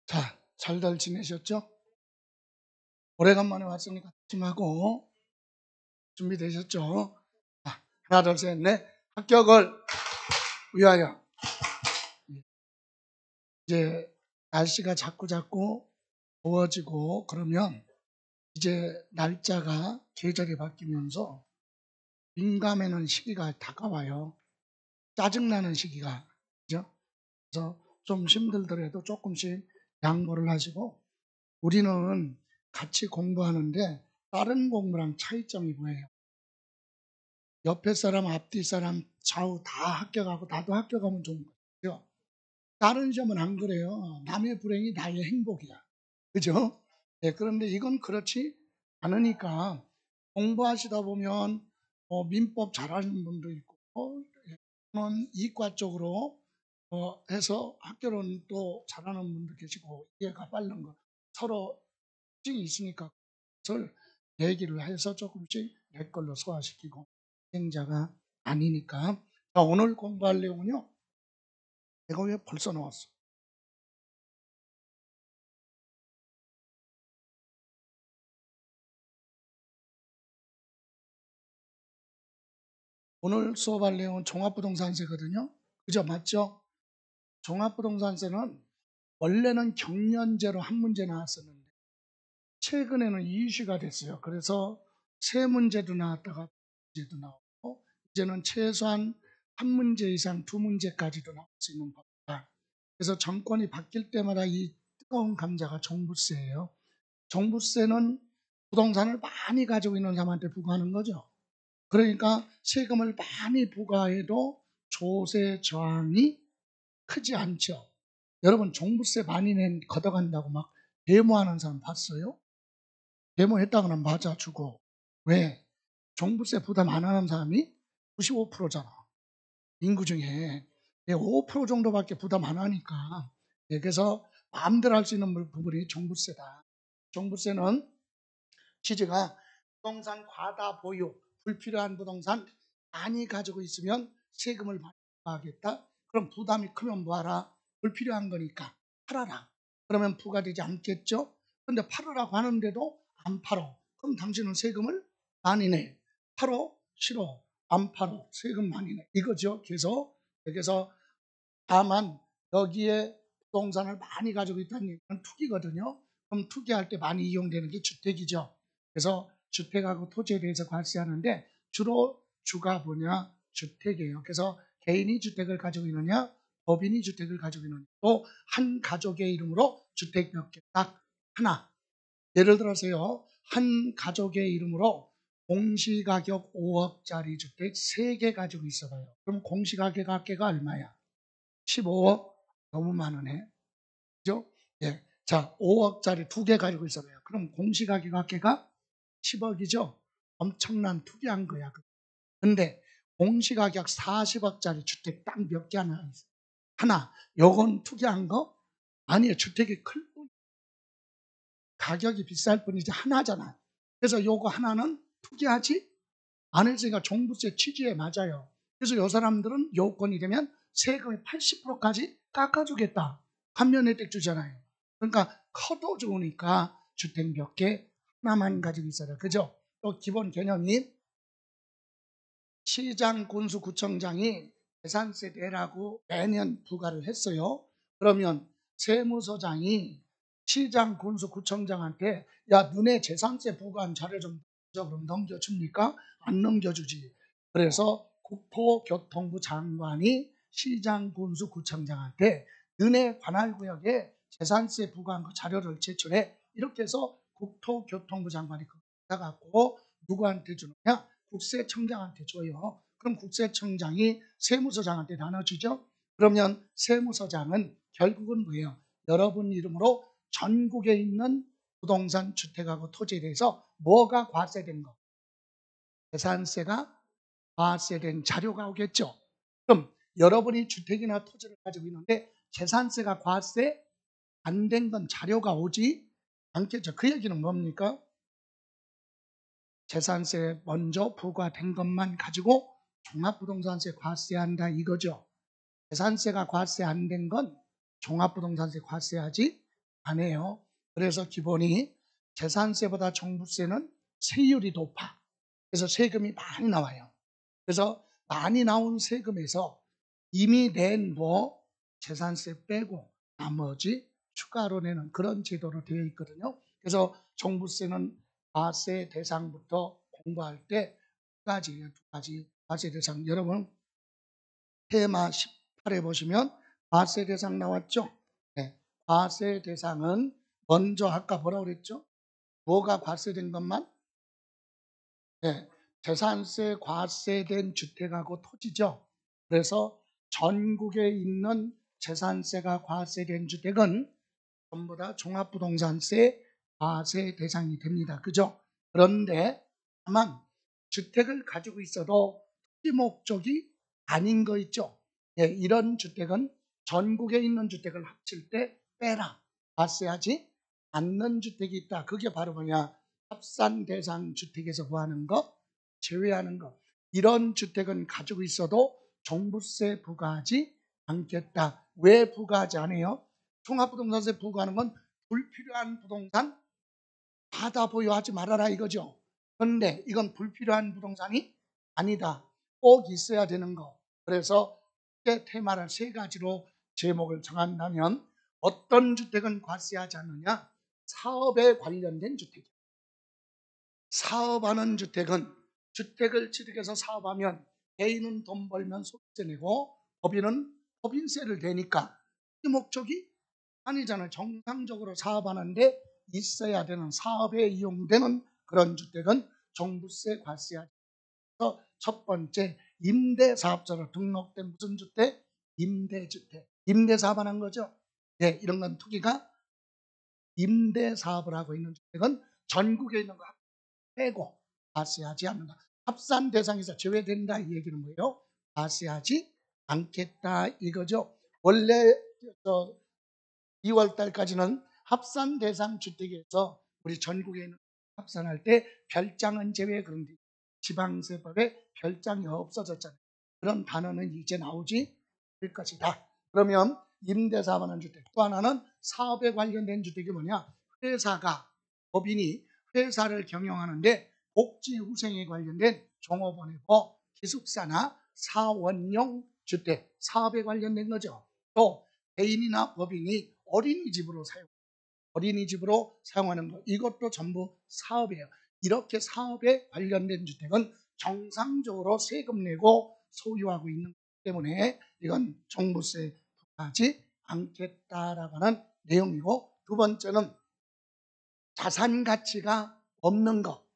자, 잘들 지내셨죠? 오래간만에 왔으니까 팀하고 준비되셨죠? 자, 하나, 둘, 셋, 넷. 합격을 위하여. 이제 날씨가 자꾸 더워지고 그러면 이제 날짜가 계절이 바뀌면서 민감해는 시기가 다가와요. 짜증나는 시기가. 그죠? 그래서 좀 힘들더라도 조금씩 양보를 하시고 우리는 같이 공부하는데 다른 공부랑 차이점이 뭐예요? 옆에 사람, 앞뒤 사람, 좌우 다 합격하고 나도 합격하면 좋은 거죠. 다른 시험은 안 그래요. 남의 불행이 나의 행복이야. 그죠? 네, 그런데 이건 그렇지 않으니까 공부하시다 보면 민법 잘하는 분도 있고 또는 이과 쪽으로 해서 학교는 또 잘하는 분도 계시고 이해가 빠른 거 서로 특징이 있으니까 그것을 얘기를 해서 조금씩 내 걸로 소화시키고 행자가 아니니까. 자, 오늘 공부할 내용은요. 내가 왜 벌써 나왔어? 오늘 수업할 내용은 종합부동산세거든요. 그죠? 맞죠? 종합부동산세는 원래는 경연제로 한 문제 나왔었는데 최근에는 이슈가 됐어요. 그래서 세 문제도 나왔다가 문제도 나오고 이제는 최소한 한 문제 이상 두 문제까지도 나올 수 있는 법이다. 그래서 정권이 바뀔 때마다 이 뜨거운 감자가 종부세예요. 종부세는 부동산을 많이 가지고 있는 사람한테 부과하는 거죠. 그러니까 세금을 많이 부과해도 조세 저항이 크지 않죠. 여러분 종부세 많이 걷어간다고 막 데모하는 사람 봤어요? 데모했다거나 맞아주고. 왜? 종부세 부담 안 하는 사람이 95%잖아. 인구 중에 5% 정도밖에 부담 안 하니까. 그래서 마음대로 할 수 있는 부분이 종부세다. 종부세는 취지가 부동산 과다 보유, 불필요한 부동산 많이 가지고 있으면 세금을 부과하겠다. 그럼 부담이 크면 뭐하라? 불필요한 거니까 팔아라. 그러면 부과되지 않겠죠? 근데 팔으라고 하는데도 안 팔어. 그럼 당신은 세금을 많이 내. 팔어? 싫어. 안 팔어. 세금 많이 내. 이거죠. 그래서 다만 여기에 부동산을 많이 가지고 있다는 얘기는 투기거든요. 그럼 투기할 때 많이 이용되는 게 주택이죠. 그래서 주택하고 토지에 대해서 과세하는데 주로 주가 뭐냐? 주택이에요. 그래서 개인이 주택을 가지고 있느냐? 법인이 주택을 가지고 있느냐? 또 한 가족의 이름으로 주택 몇 개? 딱 하나. 예를 들어서요. 한 가족의 이름으로 공시가격 5억짜리 주택 3개 가지고 있어봐요. 그럼 공시가격가 얼마야? 15억? 너무 많으네. 그죠? 예. 자, 5억짜리 2개 가지고 있어봐요. 그럼 공시가격가 10억이죠? 엄청난 투기한 거야. 근데 공시가격 40억짜리 주택 딱 몇 개 하나 있어. 하나. 요건 투기한 거? 아니에요. 주택이 클 뿐. 가격이 비쌀 뿐이지 하나잖아. 그래서 요거 하나는 투기하지 않으니까 종부세 취지에 맞아요. 그래서 요 사람들은 요건이 되면 세금의 80%까지 깎아주겠다. 감면 혜택 주잖아요. 그러니까 커도 좋으니까 주택 몇 개 하나만 가지고 있어라. 그죠? 또 기본 개념이 시장 군수 구청장이 재산세 내라고 매년 부과를 했어요. 그러면 세무서장이 시장 군수 구청장한테 야 너네 재산세 부과한 자료 좀 그럼 넘겨줍니까? 안 넘겨주지. 그래서 국토교통부 장관이 시장 군수 구청장한테 너네 관할구역에 재산세 부과한 그 자료를 제출해. 이렇게 해서 국토교통부 장관이 그거 받아갖고 누구한테 주느냐? 국세청장한테 줘요. 그럼 국세청장이 세무서장한테 나눠주죠. 그러면 세무서장은 결국은 뭐예요? 여러분 이름으로 전국에 있는 부동산 주택하고 토지에 대해서 뭐가 과세된 거? 재산세가 과세된 자료가 오겠죠. 그럼 여러분이 주택이나 토지를 가지고 있는데 재산세가 과세 안 된 건 자료가 오지 않겠죠. 그 얘기는 뭡니까? 재산세 먼저 부과된 것만 가지고 종합부동산세 과세한다 이거죠. 재산세가 과세 안 된 건 종합부동산세 과세하지 안 해요. 그래서 기본이 재산세보다 종부세는 세율이 높아. 그래서 세금이 많이 나와요. 그래서 많이 나온 세금에서 이미 낸 재산세 빼고 나머지 추가로 내는 그런 제도로 되어 있거든요. 그래서 종부세는 과세 대상부터 공부할 때 두 가지 과세 대상. 여러분 테마 18에 보시면 과세 대상 나왔죠? 네. 과세 대상은 먼저 아까 뭐라고 그랬죠? 뭐가 과세된 것만? 네. 재산세 과세된 주택하고 토지죠. 그래서 전국에 있는 재산세가 과세된 주택은 전부 다 종합부동산세 과세 대상이 됩니다. 그죠? 그런데 다만 주택을 가지고 있어도 토지 목적이 아닌 거 있죠? 예, 이런 주택은 전국에 있는 주택을 합칠 때 빼라. 과세하지 않는 주택이 있다. 그게 바로 뭐냐? 합산 대상 주택에서 구하는 거, 제외하는 거. 이런 주택은 가지고 있어도 종부세 부과하지 않겠다. 왜 부과하지 않아요? 종합부동산세 부과하는 건 불필요한 부동산 받아 보유하지 말아라 이거죠. 그런데 이건 불필요한 부동산이 아니다. 꼭 있어야 되는 거. 그래서 테마를 세 가지로 제목을 정한다면 어떤 주택은 과세하지 않느냐? 사업에 관련된 주택이에요. 사업하는 주택은 주택을 취득해서 사업하면 개인은 돈 벌면 소득세 내고 법인은 법인세를 내니까 이 목적이 아니잖아요. 정상적으로 사업하는데 있어야 되는 사업에 이용되는 그런 주택은 종부세 과세하지. 첫 번째 임대사업자로 등록된 무슨 주택? 임대주택. 임대사업하는 거죠. 네, 이런 건 투기가 임대사업을 하고 있는 주택은 전국에 있는 거 빼고 과세하지 않는다. 합산 대상에서 제외된다 이 얘기는 뭐예요? 과세하지 않겠다 이거죠. 원래 2월 달까지는 합산 대상 주택에서 우리 전국에 있는 합산할 때 별장은 제외 그런데 지방세법에 별장이 없어졌잖아요. 그런 단어는 이제 나오지 않을 것이다. 그러면 임대사업하는 주택. 또 하나는 사업에 관련된 주택이 뭐냐? 회사가 법인이 회사를 경영하는데 복지후생에 관련된 종업원회법, 기숙사나 사원용 주택, 사업에 관련된 거죠. 또 개인이나 법인이 어린이집으로 사용하는 것, 이것도 전부 사업이에요. 이렇게 사업에 관련된 주택은 정상적으로 세금 내고 소유하고 있는 것 때문에 이건 종부세 부과하지 않겠다라고 하는 내용이고, 두 번째는 자산 가치가 없는 것.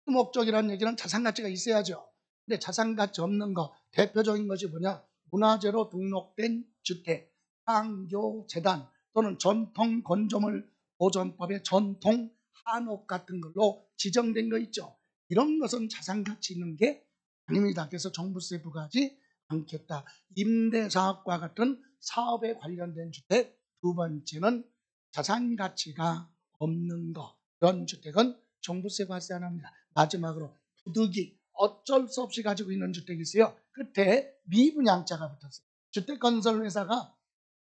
목적이라는 얘기는 자산 가치가 있어야죠. 근데 자산 가치 없는 것, 대표적인 것이 뭐냐? 문화재로 등록된 주택, 상교재단 또는 전통 건조물 보존법의 전통 한옥 같은 걸로 지정된 거 있죠. 이런 것은 자산 가치 있는 게 아닙니다. 그래서 종부세 부과하지 않겠다. 임대사업과 같은 사업에 관련된 주택, 두 번째는 자산 가치가 없는 것, 그런 주택은 종부세 과세 안 합니다. 마지막으로 부득이 어쩔 수 없이 가지고 있는 주택이 있어요. 끝에 미분양자가 붙었어요.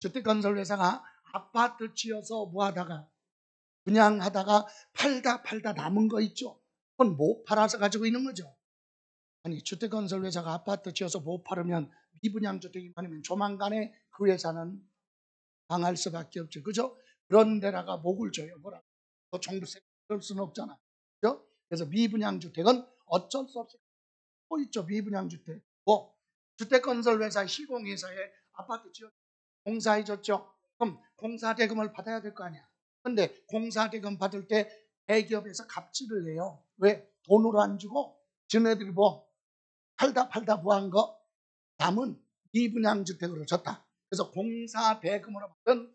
주택건설회사가 아파트 지어서 뭐하다가 분양하다가 팔다 남은 거 있죠. 그건 못 팔아서 가지고 있는 거죠. 아니, 주택건설회사가 아파트 지어서 못 팔으면 미분양주택이 많으면 조만간에 그 회사는 당할 수밖에 없죠. 그죠? 그런 데다가 목을 줘요. 뭐라? 또 종부세 그럴 수는 없잖아. 그죠? 그래서 미분양주택은 어쩔 수 없이 또 있죠. 미분양주택. 주택건설회사 시공회사에 아파트 지어 공사해줬죠. 그럼 공사대금을 받아야 될 거 아니야. 근데 공사대금 받을 때 대기업에서 갑질을 해요. 왜? 돈으로 안 주고 지네들이 팔다 뭐한 거 남은 미분양주택으로 줬다. 그래서 공사대금으로 받은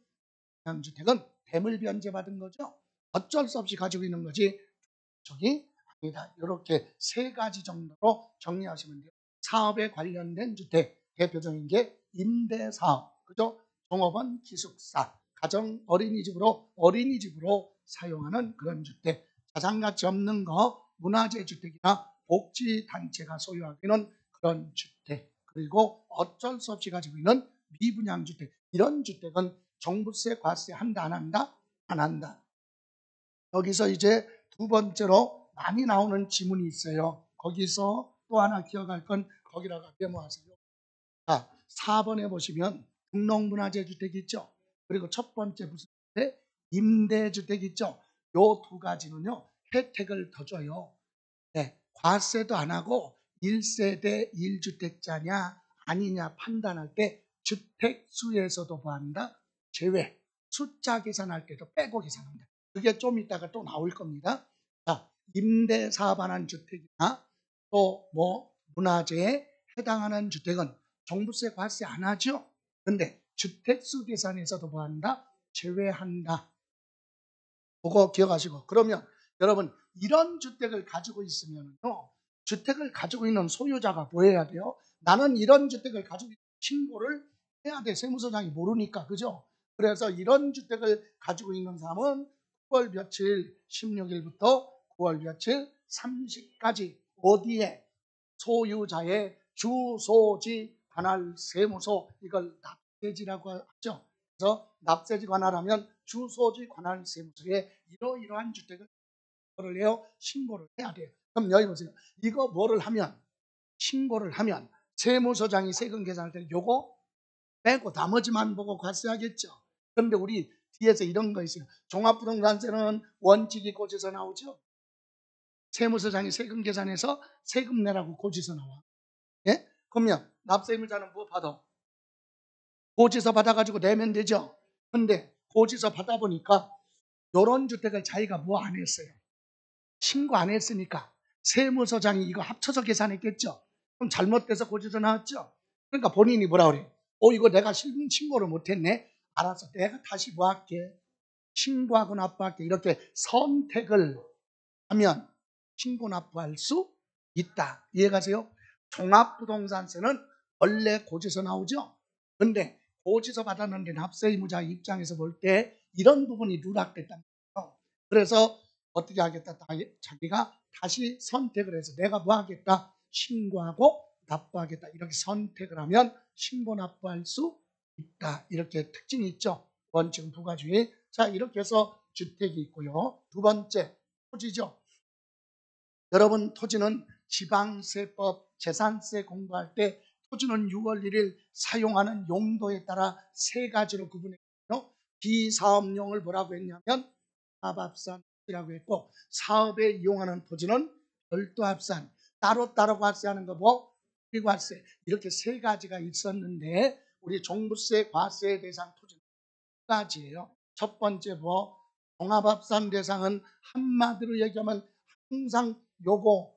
분양주택은 대물 변제받은 거죠. 어쩔 수 없이 가지고 있는 거지 저기 아니다. 이렇게 세 가지 정도로 정리하시면 돼요. 사업에 관련된 주택, 대표적인 게 임대사업, 그죠? 종업원, 기숙사, 가정 어린이집으로 사용하는 그런 주택, 자산가치 없는 거, 문화재 주택이나 복지단체가 소유하고 있는 그런 주택, 그리고 어쩔 수 없이 가지고 있는 미분양 주택, 이런 주택은 종부세 과세 한다 안 한다? 안 한다. 여기서 이제 두 번째로 많이 나오는 지문이 있어요. 거기서 또 하나 기억할 건 거기다가 메모하세요. 자, 4번에 보시면 등록문화재 주택 있죠. 그리고 첫 번째 무슨 주택? 임대주택 있죠. 요 두 가지는요, 혜택을 더 줘요. 네, 과세도 안 하고 1세대 1주택자냐 아니냐 판단할 때 주택수에서도 뭐한다? 제외. 숫자 계산할 때도 빼고 계산합니다. 그게 좀 이따가 또 나올 겁니다. 자, 임대 사업하는 주택이나 또 뭐 문화재에 해당하는 주택은 종부세 과세 안 하죠. 근데 주택수 계산에서도 뭐한다? 제외한다. 그거 기억하시고. 그러면 여러분 이런 주택을 가지고 있으면요, 주택을 가지고 있는 소유자가 뭐 해야 돼요? 나는 이런 주택을 가지고 있는 신고를 해야 돼. 세무서장이 모르니까. 그죠? 그래서 이런 주택을 가지고 있는 사람은 9월 며칠 16일부터 9월 며칠 30까지 어디에? 소유자의 주소지 관할 세무서, 이걸 납세지라고 하죠. 그래서 납세지 관할하면 주소지 관할 세무서에 이러이러한 주택을 해요. 신고를 해야 돼요. 그럼 여기 보세요. 이거 뭐를 하면, 신고를 하면 세무서장이 세금 계산할 때는 요거 빼고 나머지만 보고 과세하겠죠. 그런데 우리 뒤에서 이런 거 있어요. 종합부동산세는 원칙이 고지서 나오죠. 세무서장이 세금 계산해서 세금 내라고 고지서 나와. 예? 그러면 납세의무자는 뭐 받아? 고지서 받아가지고 내면 되죠. 근데 고지서 받아보니까 요런 주택을 자기가 뭐 안 했어요. 신고 안 했으니까 세무서장이 이거 합쳐서 계산했겠죠. 그럼 잘못돼서 고지서 나왔죠. 그러니까 본인이 뭐라 그래? 이거 내가 신고를 못했네. 알았어, 내가 다시 뭐 할게? 신고하고 납부할게. 이렇게 선택을 하면 신고 납부할 수 있다. 이해가세요? 종합부동산세는 원래 고지서 나오죠. 근데 고지서 받았는데 납세의무자 입장에서 볼 때 이런 부분이 누락됐단 말이에요. 그래서 어떻게 하겠다? 자기가 다시 선택을 해서 내가 뭐 하겠다? 신고하고 납부하겠다. 이렇게 선택을 하면 신고 납부할 수 있다. 이렇게 특징이 있죠. 원칙은 두 가지. 자, 이렇게 해서 주택이 있고요. 두 번째, 토지죠. 여러분, 토지는 지방세법 재산세 공부할 때 토지는 6월 1일 사용하는 용도에 따라 세 가지로 구분했고요. 비사업용을 뭐라고 했냐면 사업합산이라고 했고, 사업에 이용하는 토지는 별도합산, 따로따로 과세하는 거 뭐? 비과세, 이렇게 세 가지가 있었는데 우리 종부세 과세 대상 토지는 두 가지예요. 첫 번째 뭐? 종합합산 대상은 한마디로 얘기하면 항상 요거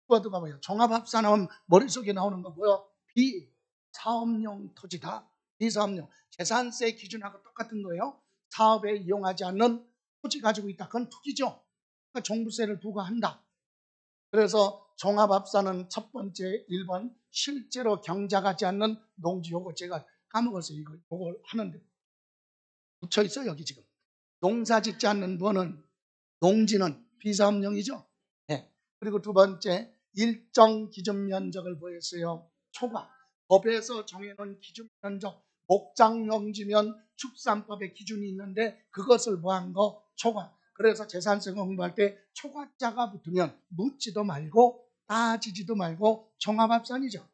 키워드가 뭐예요? 종합합산하면 머릿속에 나오는 거 뭐예요? 비사업용 토지다. 비사업용. 재산세 기준하고 똑같은 거예요. 사업에 이용하지 않는 토지 가지고 있다. 그건 투기죠. 그러니까 종부세를 부과한다. 그래서 종합합산은 첫 번째 1번 실제로 경작하지 않는 농지. 요거 제가 까먹었어요. 이걸 하는데 붙여 있어요. 여기 지금. 농사 짓지 않는 뭐는 농지는 비사업용이죠. 네. 그리고 두 번째, 일정 기준 면적을 보였어요. 초과. 법에서 정해놓은 기준 면적, 목장용지면 축산법의 기준이 있는데 그것을 뭐한 거? 초과. 그래서 재산세 공부할 때 초과자가 붙으면 묻지도 말고 따지지도 말고 종합합산이죠.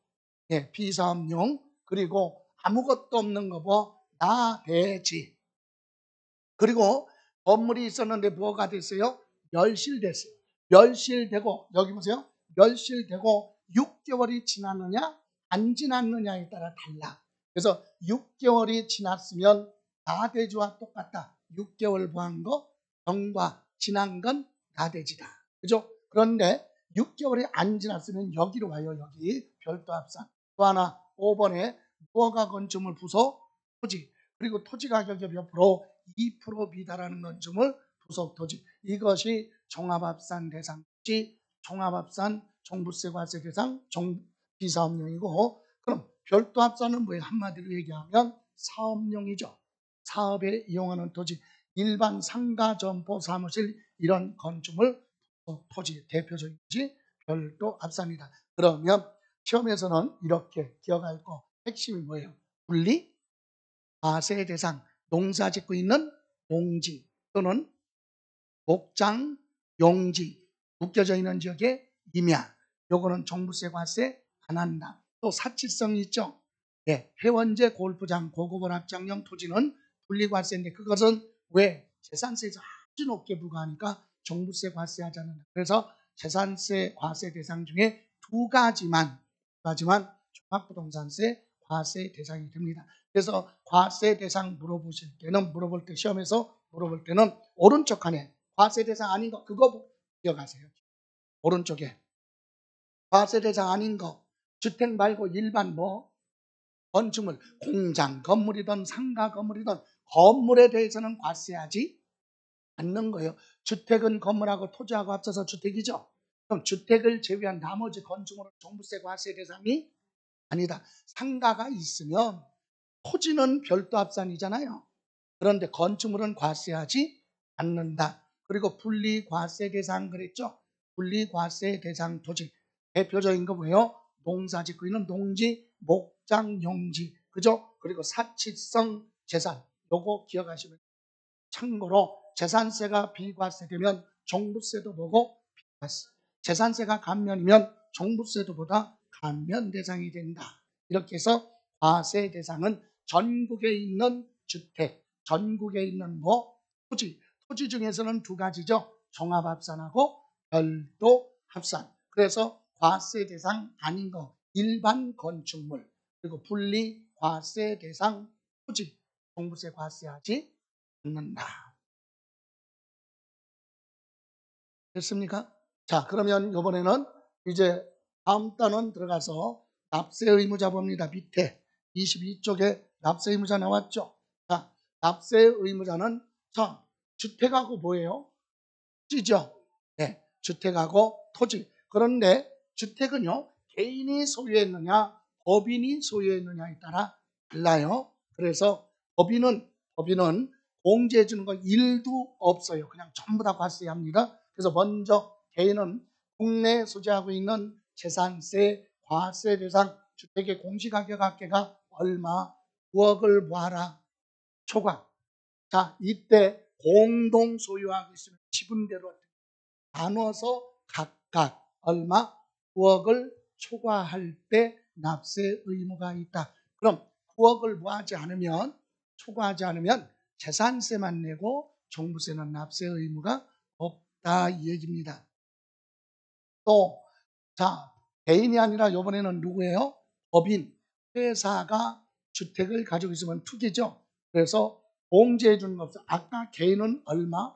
예, 비사업용. 그리고 아무것도 없는 거 뭐? 나대지. 그리고 건물이 있었는데 뭐가 됐어요? 멸실됐어요. 멸실되고, 여기 보세요. 멸실되고 6개월이 지났느냐 안 지났느냐에 따라 달라. 그래서 6개월이 지났으면 나대지와 똑같다. 6개월 보한 거 경과, 지난 건 나대지다. 그죠? 그런데 6개월이 안 지났으면 여기로 와요. 여기 별도 합산. 또 하나 5번에 무허가 건축물 부서 토지, 그리고 토지 가격의 몇 프로? 2% 미달하는 건축물 부속 토지. 이것이 종합합산 대상 토지, 종합합산 종부세 과세 대상 비사업용이고, 그럼 별도 합산은 뭐예요? 한마디로 얘기하면 사업용이죠. 사업에 이용하는 토지, 일반 상가, 점포, 사무실 이런 건축물 토지 대표적인 것이 별도 합산이다. 그러면 시험에서는 이렇게 기억할 거 핵심이 뭐예요? 분리, 과세 대상, 농사 짓고 있는 농지. 또는 목장, 용지, 묶여져 있는 지역에 임야, 요거는 종부세 과세 안 한다. 또 사치성이 있죠. 예, 회원제, 골프장, 고급원 합장용 토지는 분리과세인데 그것은 왜? 재산세에서 아주 높게 부과하니까 종부세 과세하지 않는다. 그래서 재산세 과세 대상 중에 두 가지만 종합부동산세 과세 대상이 됩니다. 그래서 과세 대상 물어볼 때 시험에서 물어볼 때는 오른쪽 칸에 과세 대상 아닌 거 그거 기억하세요. 오른쪽에 과세 대상 아닌 거 주택 말고 일반 건축물, 공장, 건물이든 상가 건물이든 건물에 대해서는 과세하지 않는 거예요. 주택은 건물하고 토지하고 합쳐서 주택이죠. 그럼 주택을 제외한 나머지 건축물은 종부세 과세 대상이 아니다. 상가가 있으면 토지는 별도 합산이잖아요. 그런데 건축물은 과세하지 않는다. 그리고 분리과세 대상 그랬죠. 분리과세 대상 토지 대표적인 거 뭐예요? 농사 짓고 있는 농지, 목장, 용지, 그죠? 그리고 사치성 재산 요거 기억하시면 참고로 재산세가 비과세되면 종부세도 보고 비과세, 재산세가 감면이면 종부세도 보다 감면 대상이 된다. 이렇게 해서 과세 대상은 전국에 있는 주택, 전국에 있는 토지 중에서는 두 가지죠. 종합합산하고 별도 합산. 그래서 과세 대상 아닌 거 일반 건축물 그리고 분리 과세 대상 토지 종부세 과세하지 않는다. 됐습니까? 자, 그러면 이번에는 이제 다음 단원 들어가서 납세 의무자 봅니다. 밑에 22쪽에 납세 의무자 나왔죠? 자, 납세 의무자는 자, 주택하고 뭐예요? 토지죠. 네, 주택하고 토지. 그런데 주택은요, 개인이 소유했느냐, 법인이 소유했느냐에 따라 달라요. 그래서 법인은 공제해 주는 거 일도 없어요. 그냥 전부 다 과세합니다. 그래서 먼저 개인은 국내에 소지하고 있는 재산세, 과세 대상 주택의 공시가격합계가 얼마? 9억을 모아라. 초과. 자, 이때 공동 소유하고 있으면 지분대로 나눠서 각각 얼마? 9억을 초과할 때 납세 의무가 있다. 그럼 9억을 초과하지 않으면 재산세만 내고 종부세는 납세 의무가 없다 이 얘기입니다. 또 자, 개인이 아니라 이번에는 누구예요? 법인, 회사가 주택을 가지고 있으면 투기죠. 그래서 공제해 주는 거 없어. 아까 개인은 얼마?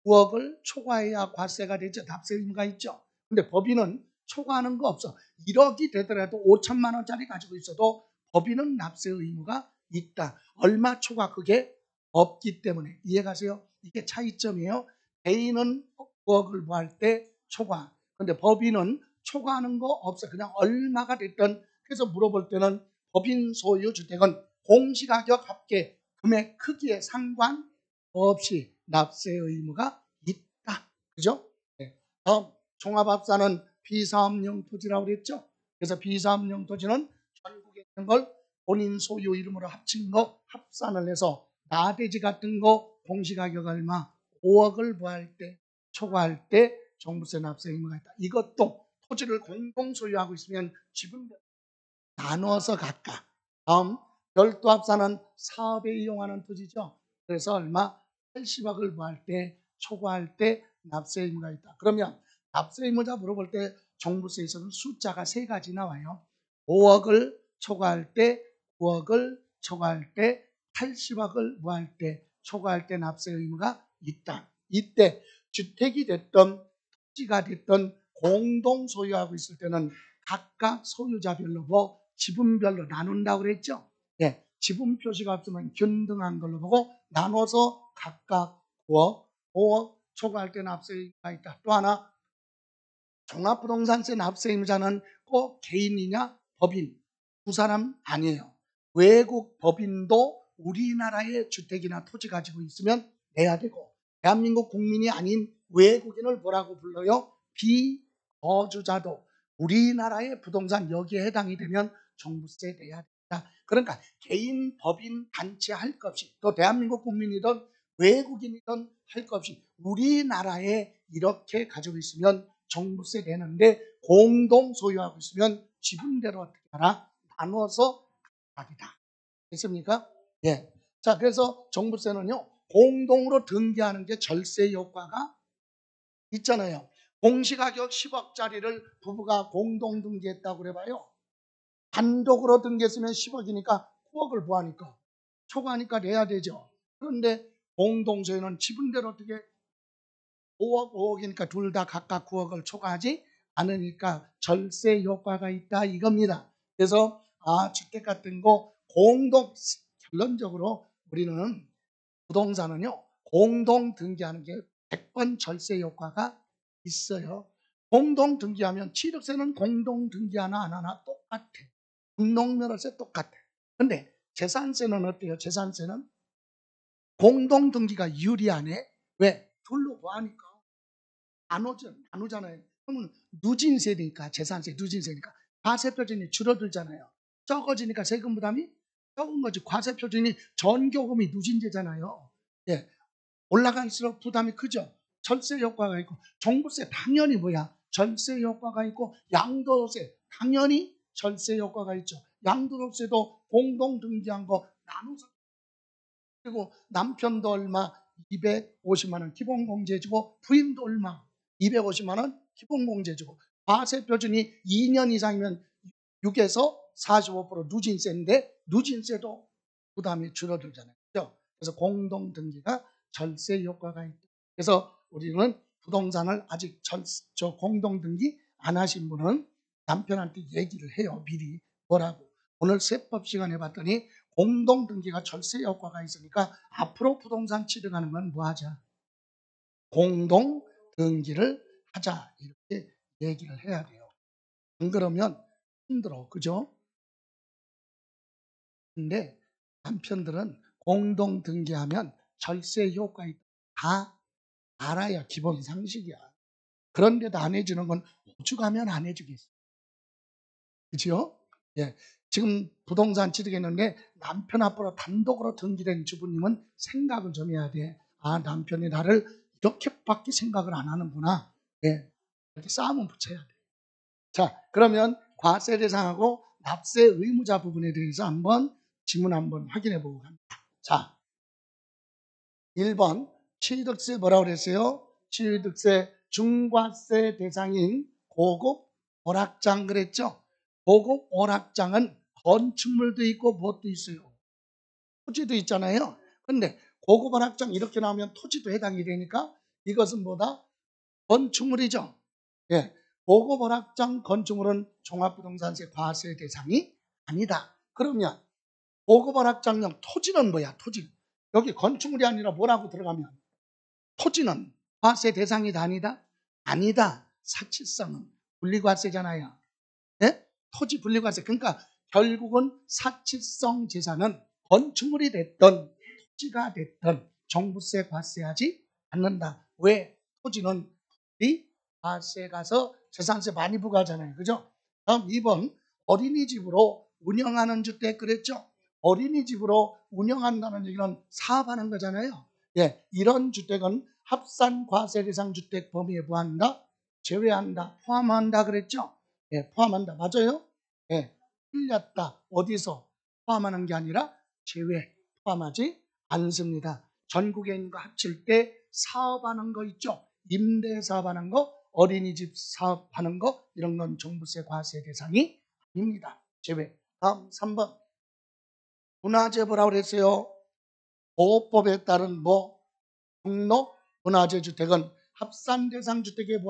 9억을 초과해야 과세가 되죠. 납세 의무가 있죠. 근데 법인은 초과하는 거 없어. 1억이 되더라도 5천만 원짜리 가지고 있어도 법인은 납세 의무가 있다. 얼마 초과 그게 없기 때문에 이해가세요? 이게 차이점이에요. 개인은 9억을 구할 때 초과. 근데 법인은 초과하는 거 없어. 그냥 얼마가 됐든. 그래서 물어볼 때는 법인 소유 주택은 공시가격 합계 금액 크기에 상관없이 납세 의무가 있다. 그죠? 네. 다음 종합합산은 비사업용 토지라고 그랬죠. 그래서 비사업용 토지는 전국에 있는 걸 본인 소유 이름으로 합친 거 합산을 해서 나대지 같은 거 공시가격 얼마 5억을 부할 때 초과할 때 종부세 납세 의무가 있다. 이것도 토지를 공동 소유하고 있으면 지분별 나눠서 각각. 다음 별도 합산은 사업에 이용하는 토지죠. 그래서 얼마 80억을 부할 때 초과할 때 납세 의무가 있다. 그러면 납세 의무자 물어볼 때 종부세에서는 숫자가 세 가지 나와요. 5억을 초과할 때, 9억을 초과할 때, 80억을 부할 때 초과할 때 납세 의무가 있다. 이때 주택이 됐든 토지가 됐든 공동 소유하고 있을 때는 각각 소유자별로 지분별로 나눈다고 그랬죠. 예, 지분 표시가 없으면 균등한 걸로 보고 나눠서 각각 9억, 5억 초과할 때 납세 의무가 있다. 또 하나 종합부동산세 납세 의무자는 꼭 개인이냐 법인 두 사람 아니에요. 외국 법인도 우리나라의 주택이나 토지 가지고 있으면 내야 되고 대한민국 국민이 아닌 외국인을 뭐라고 불러요? 비거주자도 우리나라의 부동산 여기에 해당이 되면 종부세 내야 된다. 그러니까 개인, 법인, 단체 할 것 없이 또 대한민국 국민이든 외국인이든 할 것 없이 우리나라에 이렇게 가지고 있으면 종부세 내는데 공동 소유하고 있으면 지분대로 어떻게 하라? 나눠서 각이다. 됐습니까? 예. 자, 그래서 종부세는요, 공동으로 등기하는 게 절세 효과가 있잖아요. 공시가격 10억짜리를 부부가 공동 등기했다고 그래봐요. 단독으로 등기했으면 10억이니까 9억을 부하니까 초과하니까 내야 되죠. 그런데 공동소유는 지분대로 어떻게 5억, 5억이니까 둘 다 각각 9억을 초과하지 않으니까 절세 효과가 있다 이겁니다. 그래서 주택 같은 거 결론적으로 우리는 부동산은요, 공동 등기하는 게 100번 절세 효과가 있어요. 공동 등기하면 취득세는 공동 등기하나 안 하나 똑같아. 등록면허세 똑같아. 근데 재산세는 어때요? 재산세는 공동 등기가 유리하네. 왜? 둘로 구하니까 나누잖아요. 그러면 누진세니까, 재산세 누진세니까 과세 표준이 줄어들잖아요. 적어지니까 세금 부담이 적은 거지. 과세 표준이 전교금이 누진제잖아요. 예, 올라갈수록 부담이 크죠. 절세 효과가 있고, 종부세 당연히 뭐야? 절세 효과가 있고, 양도세 당연히 절세 효과가 있죠. 양도세도 공동 등기한 거 나눠서, 그리고 남편도 얼마 250만 원 기본공제해주고, 부인도 얼마 250만 원 기본공제해주고, 과세 표준이 2년 이상이면 6에서 45% 누진세인데 누진세도 부담이 줄어들잖아요. 그렇죠? 그래서 공동 등기가 절세 효과가 있다. 그래서 우리는 부동산을 아직 공동 등기 안 하신 분은 남편한테 얘기를 해요. 미리 뭐라고. 오늘 세법 시간에 봤더니 공동 등기가 절세 효과가 있으니까 앞으로 부동산 취득하는 건 뭐 하자? 공동 등기를 하자. 이렇게 얘기를 해야 돼요. 안 그러면 힘들어. 그죠? 근데 남편들은 공동 등기하면 절세 효과 다 알아야 기본 상식이야. 그런데도 안 해주는 건 오죽하면 안 해주겠어. 그죠? 예. 지금 부동산 취득했는데 남편 앞으로 단독으로 등기된 주부님은 생각을 좀 해야 돼. 남편이 나를 이렇게밖에 생각을 안 하는구나. 예. 이렇게 싸움은 붙여야 돼. 자, 그러면 과세 대상하고 납세 의무자 부분에 대해서 지문 한번 확인해 보고 갑니다. 자, 1번 취득세 뭐라고 그랬어요? 취득세 중과세 대상인 고급 오락장 그랬죠? 고급 오락장은 건축물도 있고 무엇도 있어요. 토지도 있잖아요. 근데 고급 오락장 이렇게 나오면 토지도 해당이 되니까 이것은 뭐다? 건축물이죠. 예. 고급 오락장 건축물은 종합부동산세 과세 대상이 아니다. 그러면 고급 오락장용 토지는 뭐야? 토지. 여기 건축물이 아니라 뭐라고 들어가면 토지는 과세 대상이다 아니다? 아니다. 사치성은 분리과세잖아요. 예? 토지 분리과세. 그러니까 결국은 사치성 재산은 건축물이 됐든 토지가 됐든 종부세 과세하지 않는다. 왜? 토지는 과세 가서 재산세 많이 부과하잖아요. 그죠? 다음 2번 어린이집으로 운영하는 주택 그랬죠? 어린이집으로 운영한다는 얘기는 사업하는 거잖아요. 예, 이런 주택은 합산 과세 대상 주택 범위에 포함한다, 제외한다, 포함한다 그랬죠? 예, 포함한다. 맞아요? 예, 틀렸다. 어디서 포함하는 게 아니라 제외, 포함하지 않습니다. 전국에 있는 거 합칠 때 사업하는 거 있죠? 임대 사업하는 거, 어린이집 사업하는 거, 이런 건 종부세 과세 대상이 아닙니다. 제외. 다음 3번. 문화재 뭐라고 그랬어요? 보호법에 따른 등록 문화재 주택은 합산 대상 주택에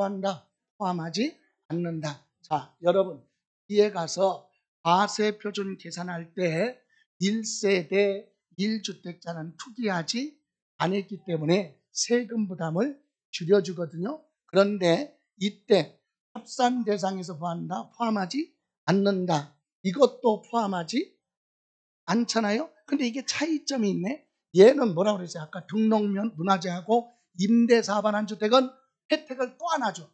포함하지 않는다. 자, 여러분 뒤에 가서 과세 표준 계산할 때 1세대 1주택자는 투기하지 않았기 때문에 세금 부담을 줄여주거든요. 그런데 이때 합산 대상에서 포함하지 않는다. 이것도 포함하지 않잖아요. 근데 이게 차이점이 있네. 얘는 뭐라고 그랬어요? 아까 등록면 문화재하고 임대사업한 주택은 혜택을 또 하나 줘.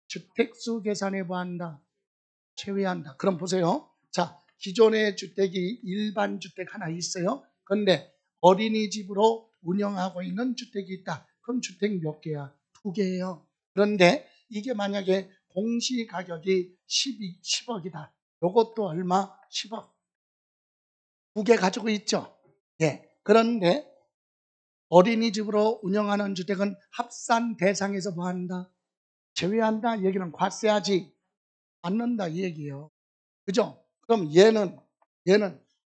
주택수 계산에 포함한다. 제외한다. 그럼 보세요. 자, 기존의 주택이 일반 주택 하나 있어요. 그런데 어린이집으로 운영하고 있는 주택이 있다. 그럼 주택 몇 개야? 2개예요. 그런데 이게 만약에 공시가격이 10억이다. 요것도 얼마? 10억. 2개 가지고 있죠. 예. 그런데 어린이집으로 운영하는 주택은 합산 대상에서 뭐 한다? 제외한다. 얘기는 과세하지 않는다 이 얘기예요. 그죠? 그럼 얘는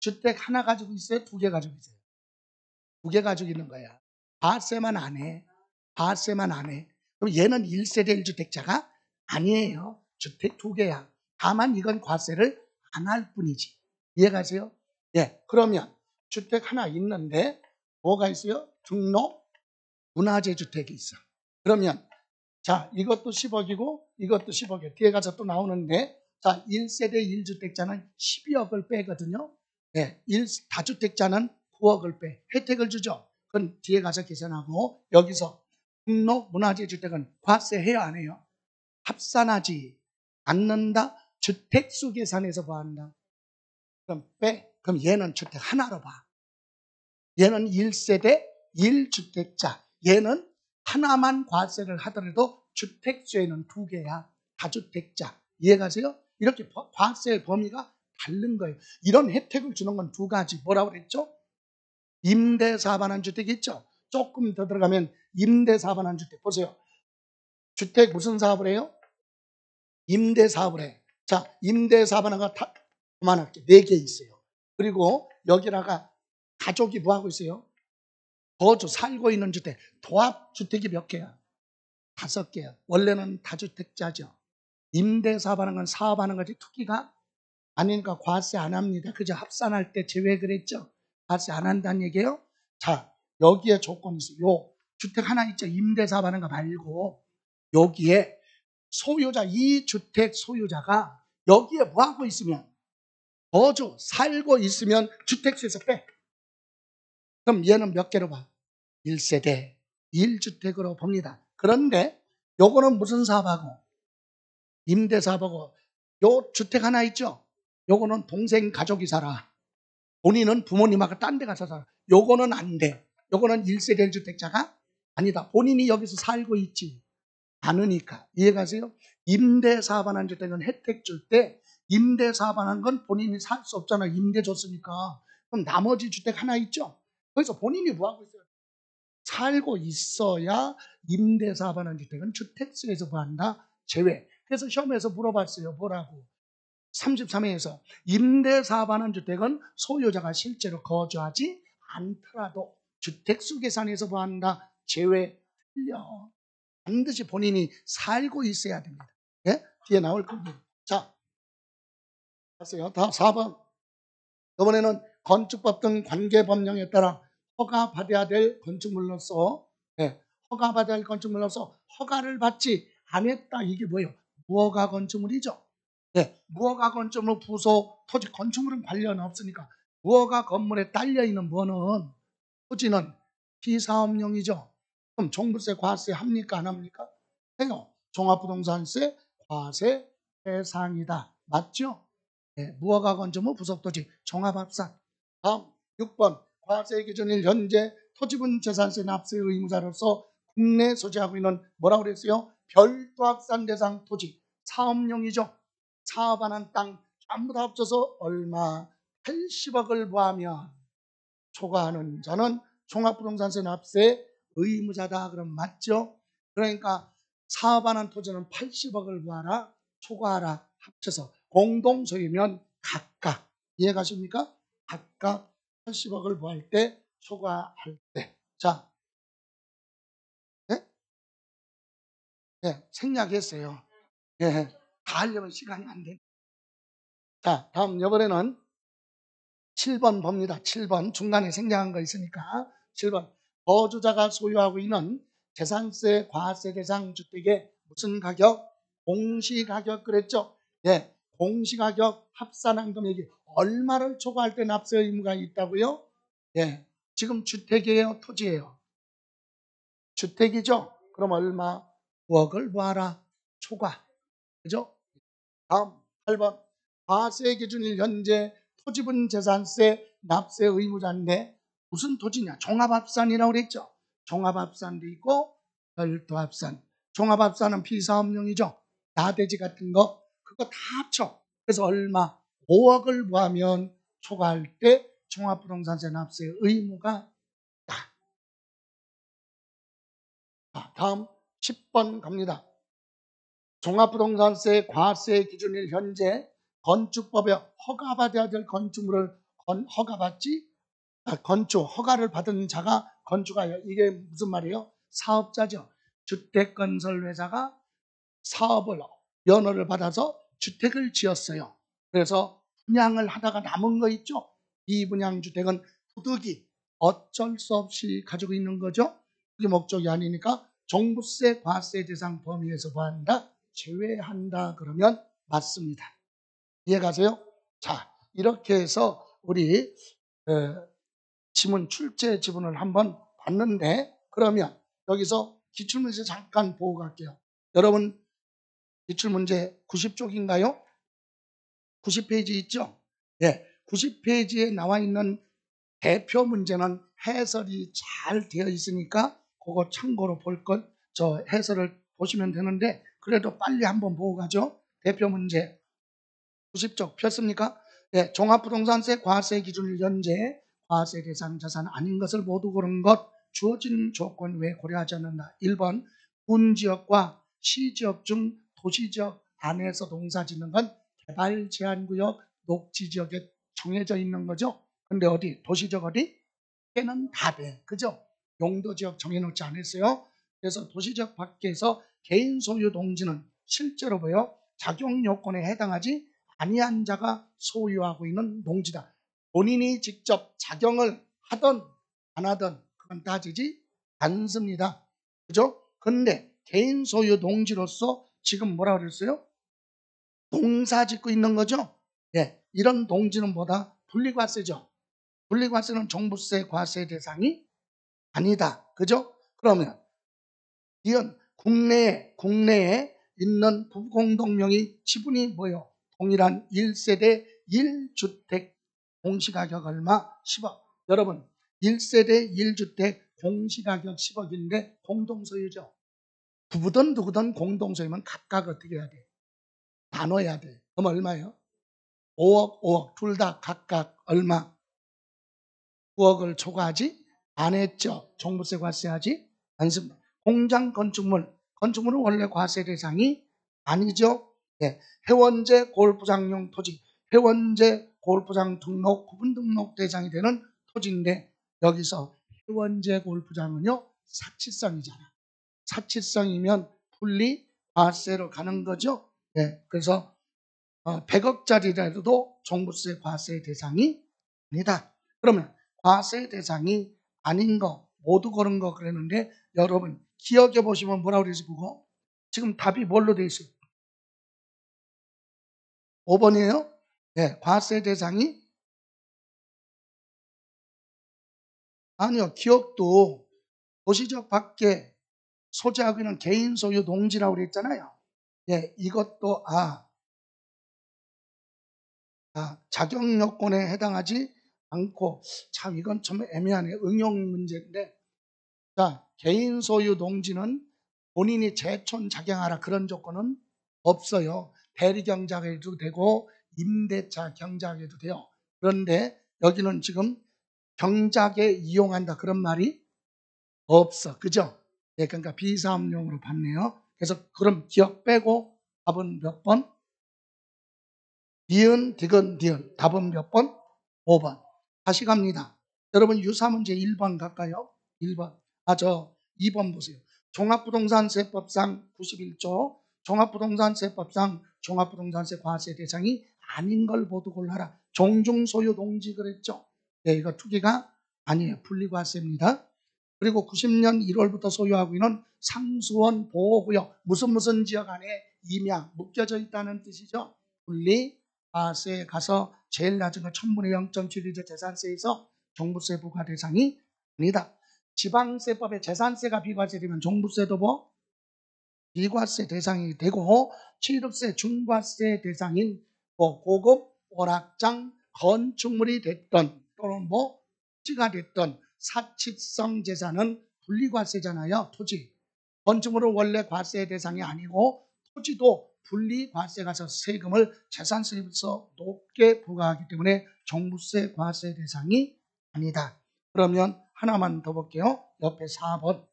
주택 하나 가지고 있어요? 2개 가지고 있어요? 2개 가지고 있는 거야. 과세만 안 해. 과세만 안 해. 그럼 얘는 1세대 1주택자가 아니에요. 주택 2개야. 다만 이건 과세를 안 할 뿐이지. 이해가세요? 예. 그러면 주택 하나 있는데 뭐가 있어요? 등록 문화재 주택이 있어. 그러면 자, 이것도 10억이고 이것도 10억이에요. 뒤에 가서 또 나오는데 자, 1세대 1주택자는 12억을 빼거든요. 네, 다주택자는 9억을 빼. 혜택을 주죠. 그건 뒤에 가서 계산하고 여기서 등록 문화재 주택은 과세해야 안 해요? 합산하지 않는다. 주택수 계산해서 뭐 한다? 그럼 빼. 그럼 얘는 주택 하나로 봐. 얘는 1세대 1주택자. 얘는 하나만 과세를 하더라도 주택수에는 2개야. 다주택자. 이해가세요? 이렇게 과세 범위가 다른 거예요. 이런 혜택을 주는 건 2가지. 뭐라고 그랬죠? 임대사반한 주택 있죠? 조금 더 들어가면 임대사반한 주택. 보세요. 주택 무슨 사업을 해요? 임대사업을 해. 자, 임대사반한 거 다 그만할게. 4개 있어요. 그리고 여기다가 가족이 뭐 하고 있어요? 거주, 살고 있는 주택. 도합주택이 몇 개야? 5개야. 원래는 다주택자죠. 임대사업하는 건 사업하는 거지 투기가 아니니까 과세 안 합니다. 그저 합산할 때 제외 그랬죠. 과세 안 한다는 얘기예요. 자, 여기에 조건이 있어요. 요 주택 하나 있죠. 임대사업하는 거 말고 여기에 소유자, 이 주택 소유자가 여기에 뭐 하고 있으면 거주, 살고 있으면 주택수에서 빼. 그럼 얘는 몇 개로 봐? 1세대 1주택으로 봅니다. 그런데 요거는 무슨 사업하고? 임대사업하고 요 주택 하나 있죠? 요거는 동생 가족이 살아. 본인은 부모님하고 딴 데 가서 살아. 요거는 안 돼. 요거는 1세대 1주택자가 아니다. 본인이 여기서 살고 있지 않으니까. 이해가세요? 임대사업하는 주택은 혜택 줄 때 임대사업하는 건 본인이 살 수 없잖아. 임대 줬으니까. 그럼 나머지 주택 하나 있죠? 그래서 본인이 뭐 하고 있어요? 살고 있어야 임대사업하는 주택은 주택수에서 구한다. 제외. 그래서 시험에서 물어봤어요. 뭐라고? 33회에서 임대사업하는 주택은 소유자가 실제로 거주하지 않더라도 주택수 계산에서 구한다. 제외. 틀려. 반드시 본인이 살고 있어야 됩니다. 예? 뒤에 나올 겁니다. 자, 보세요. 다음 4번. 이번에는 건축법 등 관계법령에 따라 허가받아야 될 건축물로서 허가받아야 할 건축물로서 허가를 받지 않았다. 이게 뭐예요? 무허가 건축물이죠. 무허가 건축물 부속 토지 건축물은 관련 없으니까 무허가 건물에 딸려있는 뭐는 토지는 피사업용이죠. 그럼 종부세 과세 합니까? 안 합니까? 해요. 종합부동산세 과세 대상이다. 맞죠? 무허가 건축물 부속 토지 종합합산. 다음 6번 과세 기준일 현재 토지분 재산세 납세 의무자로서 국내 소지하고 있는 뭐라고 그랬어요? 별도 합산 대상 토지 사업용이죠. 사업하는 땅 전부 다 합쳐서 얼마? 80억을 구하면 초과하는 자는 종합부동산세 납세 의무자다. 그럼 맞죠? 그러니까 사업하는 토지는 80억을 구하라, 초과하라 합쳐서 공동소유면 각각 이해가십니까? 각각 80억을 구할 때 초과할 때. 자, 네? 생략했어요. 예, 다 하려면 시간이 안 돼. 자, 다음 이번에는 7번 봅니다. 7번 중간에 생략한 거 있으니까 7번 거주자가 소유하고 있는 재산세 과세 대상 주택의 무슨 가격? 공시가격 그랬죠? 공시가격 합산한 금액이 얼마를 초과할 때 납세 의무가 있다고요? 지금 주택이에요? 토지예요? 주택이죠? 그럼 얼마? 9억을 구하라. 초과. 그죠? 다음 8번 과세 기준일 현재 토지분 재산세 납세 의무자인데 무슨 토지냐? 종합합산이라고 그랬죠. 종합합산도 있고 별도합산. 종합합산은 비사업용이죠. 나대지 같은 거 그거 다 합쳐. 그래서 얼마? 5억을 구하면 초과할 때 종합부동산세 납세의 의무가 있다. 자, 다음 10번 갑니다. 종합부동산세 과세 기준일 현재 건축법에 허가받아야 될 건축물을 허가를 받은 자가 건축하여, 이게 무슨 말이에요? 사업자죠. 주택건설회사가 사업을 면허를 받아서 주택을 지었어요. 그래서 분양을 하다가 남은 거 있죠. 이 분양주택은 부득이 어쩔 수 없이 가지고 있는 거죠. 그게 목적이 아니니까 종부세 과세 대상 범위에서 뭐한다? 제외한다 그러면 맞습니다. 이해가세요? 자, 이렇게 해서 우리 지문 출제 지문을 한번 봤는데, 그러면 여기서 기출문제 잠깐 보고 갈게요. 여러분 기출문제 90쪽인가요? 90페이지 있죠? 예, 90페이지에 나와 있는 대표 문제는 해설이 잘 되어 있으니까 그거 참고로 저 해설을 보시면 되는데, 그래도 빨리 한번 보고 가죠. 대표 문제 90쪽 폈습니까? 예, 종합부동산세 과세 기준일 현재 과세 대상 자산 아닌 것을 모두 고른 것, 주어진 조건 외에 고려하지 않는다. 1번 군지역과 시지역 중 도시지역 안에서 농사짓는 건 개발 제한구역 녹지지역에 정해져 있는 거죠. 근데 어디? 도시지역 어디? 걔는 다 돼. 그죠? 용도지역 정해놓지 않았어요. 그래서 도시지역 밖에서 개인 소유 농지는 실제로 작용 요건에 해당하지 아니한 자가 소유하고 있는 농지다. 본인이 직접 작용을 하든 안 하든 그건 따지지 않습니다. 그죠? 근데 개인 소유 농지로서 지금 뭐라 그랬어요? 농사 짓고 있는 거죠? 예, 이런 농지는 뭐다? 분리과세죠. 분리과세는 종부세 과세 대상이 아니다. 그죠? 그러면 이건 국내에 있는 부부공동명의 지분이 뭐요? 동일한 1세대 1주택 공시가격 얼마? 10억. 여러분 1세대 1주택 공시가격 10억인데 공동소유죠. 부부든 누구든 공동소유면 각각 어떻게 해야 돼? 나눠야 돼. 그럼 얼마예요? 5억 둘 다 각각 얼마? 9억을 초과하지 안 했죠. 종부세 과세하지 않습니다. 공장 건축물은 원래 과세 대상이 아니죠. 네. 회원제 골프장용 토지, 회원제 골프장 등록, 구분 등록 대상이 되는 토지인데, 여기서 회원제 골프장은요 사치성이잖아. 사치성이면 분리 과세로 가는 거죠. 네. 그래서 100억짜리라도 종부세 과세 대상이 아니다. 그러면 과세 대상이 아닌 거 모두 고른 거 그랬는데, 여러분 기억해 보시면 뭐라고 그러지? 그거 지금 답이 뭘로 돼 있어요? 5번이에요? 네, 과세 대상이 아니요. 기억도 도시적 밖에 소재하고 있는 개인 소유 농지라고 그랬잖아요. 예, 이것도 자격 요건에 해당하지 않고, 참 이건 좀 애매하네. 응용 문제인데, 자, 개인 소유 농지는 본인이 제촌 작용하라 그런 조건은 없어요. 대리 경작해도 되고 임대차 경작해도 돼요. 그런데 여기는 지금 경작에 이용한다 그런 말이 없어. 그죠? 네, 그러니까 비사업용으로 봤네요. 그래서 그럼 기억 빼고 답은 몇 번? 니은, 디귿, 니은. 답은 몇 번? 5번. 다시 갑니다. 여러분 유사문제 1번 갈까요? 1번. 2번 보세요. 종합부동산세법상 91조 종합부동산세법상 종합부동산세 과세 대상이 아닌 걸 모두 골라라. 종중소유 농지 그랬죠? 네, 이거 투기가 아니에요. 분리과세입니다. 그리고 90년 1월부터 소유하고 있는 상수원 보호구역, 무슨 지역 안에 임야 묶여져 있다는 뜻이죠. 분리과세에 가서 제일 낮은 거 1000분의 0.7리터 재산세에서 종부세 부과 대상이 아니다. 지방세법에 재산세가 비과세되면 종부세도 비과세 대상이 되고, 취득세, 중과세 대상인 고급 오락장 건축물이 됐던 또는 토지가 됐던 사치성 재산은 분리과세잖아요. 토지. 건축물은 원래 과세 대상이 아니고 토지도 분리과세가서 세금을 재산세에서 높게 부과하기 때문에 종부세 과세 대상이 아니다. 그러면 하나만 더 볼게요. 옆에 4번.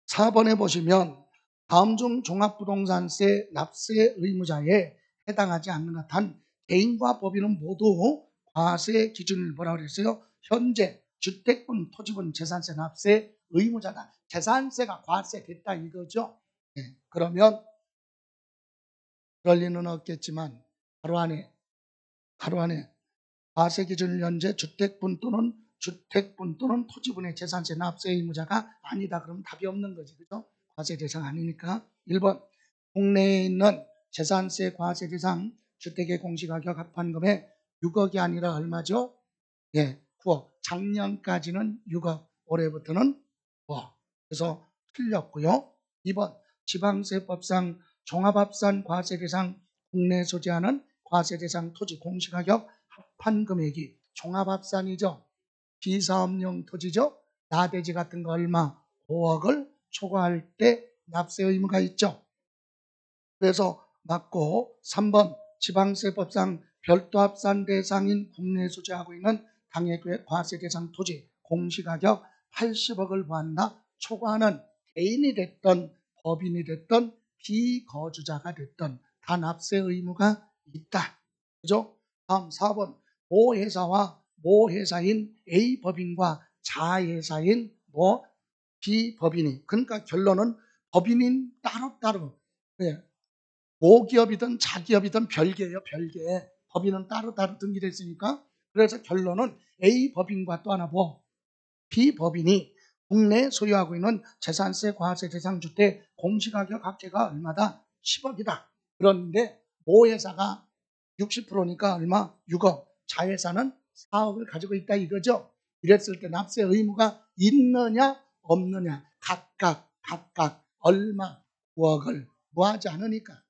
4번에 보시면 다음 중 종합부동산세 납세 의무자에 해당하지 않는 것 단 개인과 법인은 모두 과세 기준을 뭐라고 그랬어요? 현재 주택분, 토지분, 재산세 납세 의무자다. 재산세가 과세됐다 이거죠. 네, 그러면 그럴 리는 없겠지만 하루 안에 과세 기준을 현재 주택분 또는 토지분의 재산세 납세 의무자가 아니다. 그러면 답이 없는 거지. 그죠? 과세 대상 아니니까. 1번 국내에 있는 재산세 과세 대상 주택의 공시가격 합판금액 6억이 아니라 얼마죠? 예, 9억. 작년까지는 6억, 올해부터는 9억. 그래서 틀렸고요. 2번 지방세법상 종합합산 과세 대상 국내 소지하는 과세 대상 토지 공시가격 합판금액이 종합합산이죠. 비사업용 토지죠. 나대지 같은 거 얼마? 5억을 초과할 때 납세 의무가 있죠. 그래서 맞고 3번 지방세법상 별도 합산 대상인 국내 소지하고 있는 당해구의 과세 대상 토지 공시가격 80억을 보한다. 초과하는 개인이 됐던 법인이 됐던 비거주자가 됐던 다 납세 의무가 있다. 그죠? 다음 4번 모 회사와 모 회사인 A 법인과 자회사인 모 비법인이 그러니까 결론은 법인인 따로따로 네. 모기업이든 자기업이든 별개예요. 별개. 법인은 따로따로 등기됐으니까 그래서 결론은 A 법인과 또 하나 뭐 B법인이 국내에 소유하고 있는 재산세 과세 대상 주택 공시가격 합계가 얼마다? 10억이다. 그런데 모회사가 60%니까 얼마? 6억. 자회사는 4억을 가지고 있다 이거죠. 이랬을 때 납세 의무가 있느냐 없느냐 각각 얼마 9억을 무하지 않으니까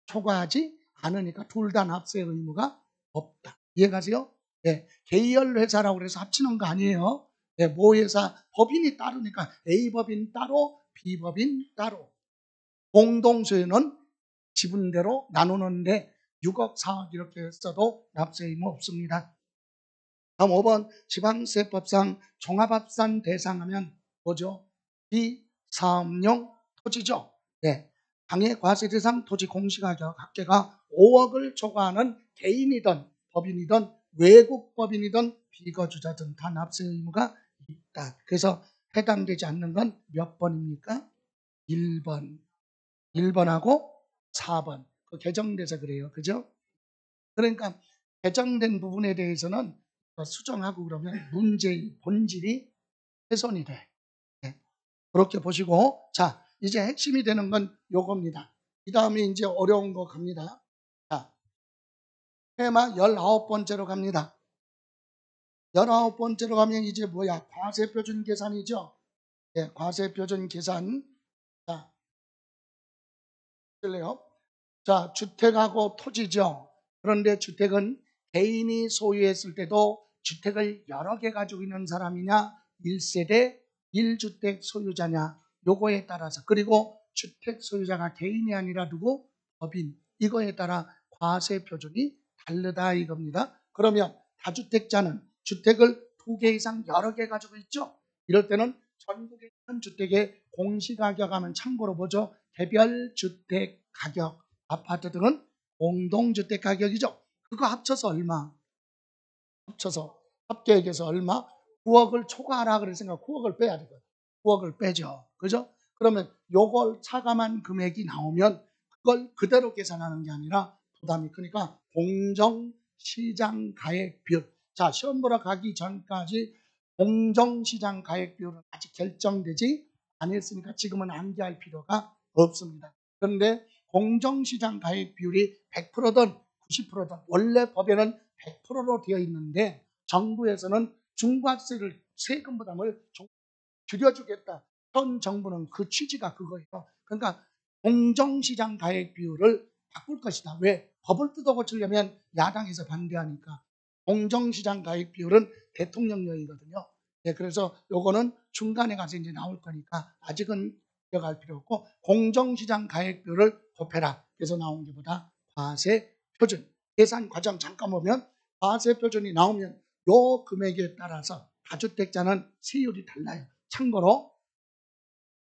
초과하지 않으니까 둘 다 납세 의무가 없다. 이해가세요? 네, 계열회사라고 해서 합치는 거 아니에요. 네, 모회사 법인이 따르니까 A법인 따로 B법인 따로 공동소유는 지분대로 나누는데 6억 4억 이렇게 써도 납세 의무 없습니다. 다음 5번 지방세법상 종합합산 대상하면 뭐죠? 비사업용 토지죠. 네. 당해 과세 대상 토지 공시가격 합계가 5억을 초과하는 개인이든 법인이든 외국 법인이든 비거주자든 다 납세 의무가 있다. 그래서 해당되지 않는 건 몇 번입니까? 1번. 1번하고 4번. 그 개정돼서 그래요. 그죠? 그러니까 개정된 부분에 대해서는 수정하고 그러면 문제의 본질이 훼손이 돼. 네. 그렇게 보시고 자 이제 핵심이 되는 건 요겁니다. 이 다음에 이제 어려운 거 갑니다. 자, 테마 19번째로 갑니다. 19번째로 가면 이제 뭐야? 과세표준 계산이죠. 네, 과세표준 계산. 자, 쓸래요? 자, 주택하고 토지죠. 그런데 주택은 개인이 소유했을 때도 주택을 여러 개 가지고 있는 사람이냐, 1세대 1주택 소유자냐, 요거에 따라서 그리고 주택 소유자가 개인이 아니라 누구? 법인. 이거에 따라 과세 표준이 다르다 이겁니다. 그러면 다주택자는 주택을 2개 이상 여러 개 가지고 있죠. 이럴 때는 전국에 있는 주택의 공시가격하면 참고로 보죠. 개별 주택 가격. 아파트 등은 공동주택 가격이죠. 그거 합쳐서 얼마? 합쳐서 합계액에서 얼마? 9억을 초과하라 그랬으니까 9억을 빼야 되거든. 9억을 빼죠. 그죠? 그러면 요걸 차감한 금액이 나오면 그걸 그대로 계산하는 게 아니라 부담이 크니까 공정시장 가액 비율. 자, 시험 보러 가기 전까지 공정시장 가액 비율은 아직 결정되지 않았으니까 지금은 암기할 필요가 없습니다. 그런데 공정시장 가액 비율이 100%든 90%든 원래 법에는 100%로 되어 있는데 정부에서는 중과세를 세금 부담을 줄여주겠다. 현 정부는 그 취지가 그거예요. 그러니까 공정시장 가액 비율을 바꿀 것이다. 왜? 법을 뜯어 고치려면 야당에서 반대하니까 공정시장 가액 비율은 대통령령이거든요. 네, 그래서 요거는 중간에 가서 이제 나올 거니까 아직은 기억할 필요 없고, 공정시장 가액 비율을 곱해라. 그래서 나온 게 보다 과세 표준. 계산 과정 잠깐 보면 과세 표준이 나오면 요 금액에 따라서 다주택자는 세율이 달라요. 참고로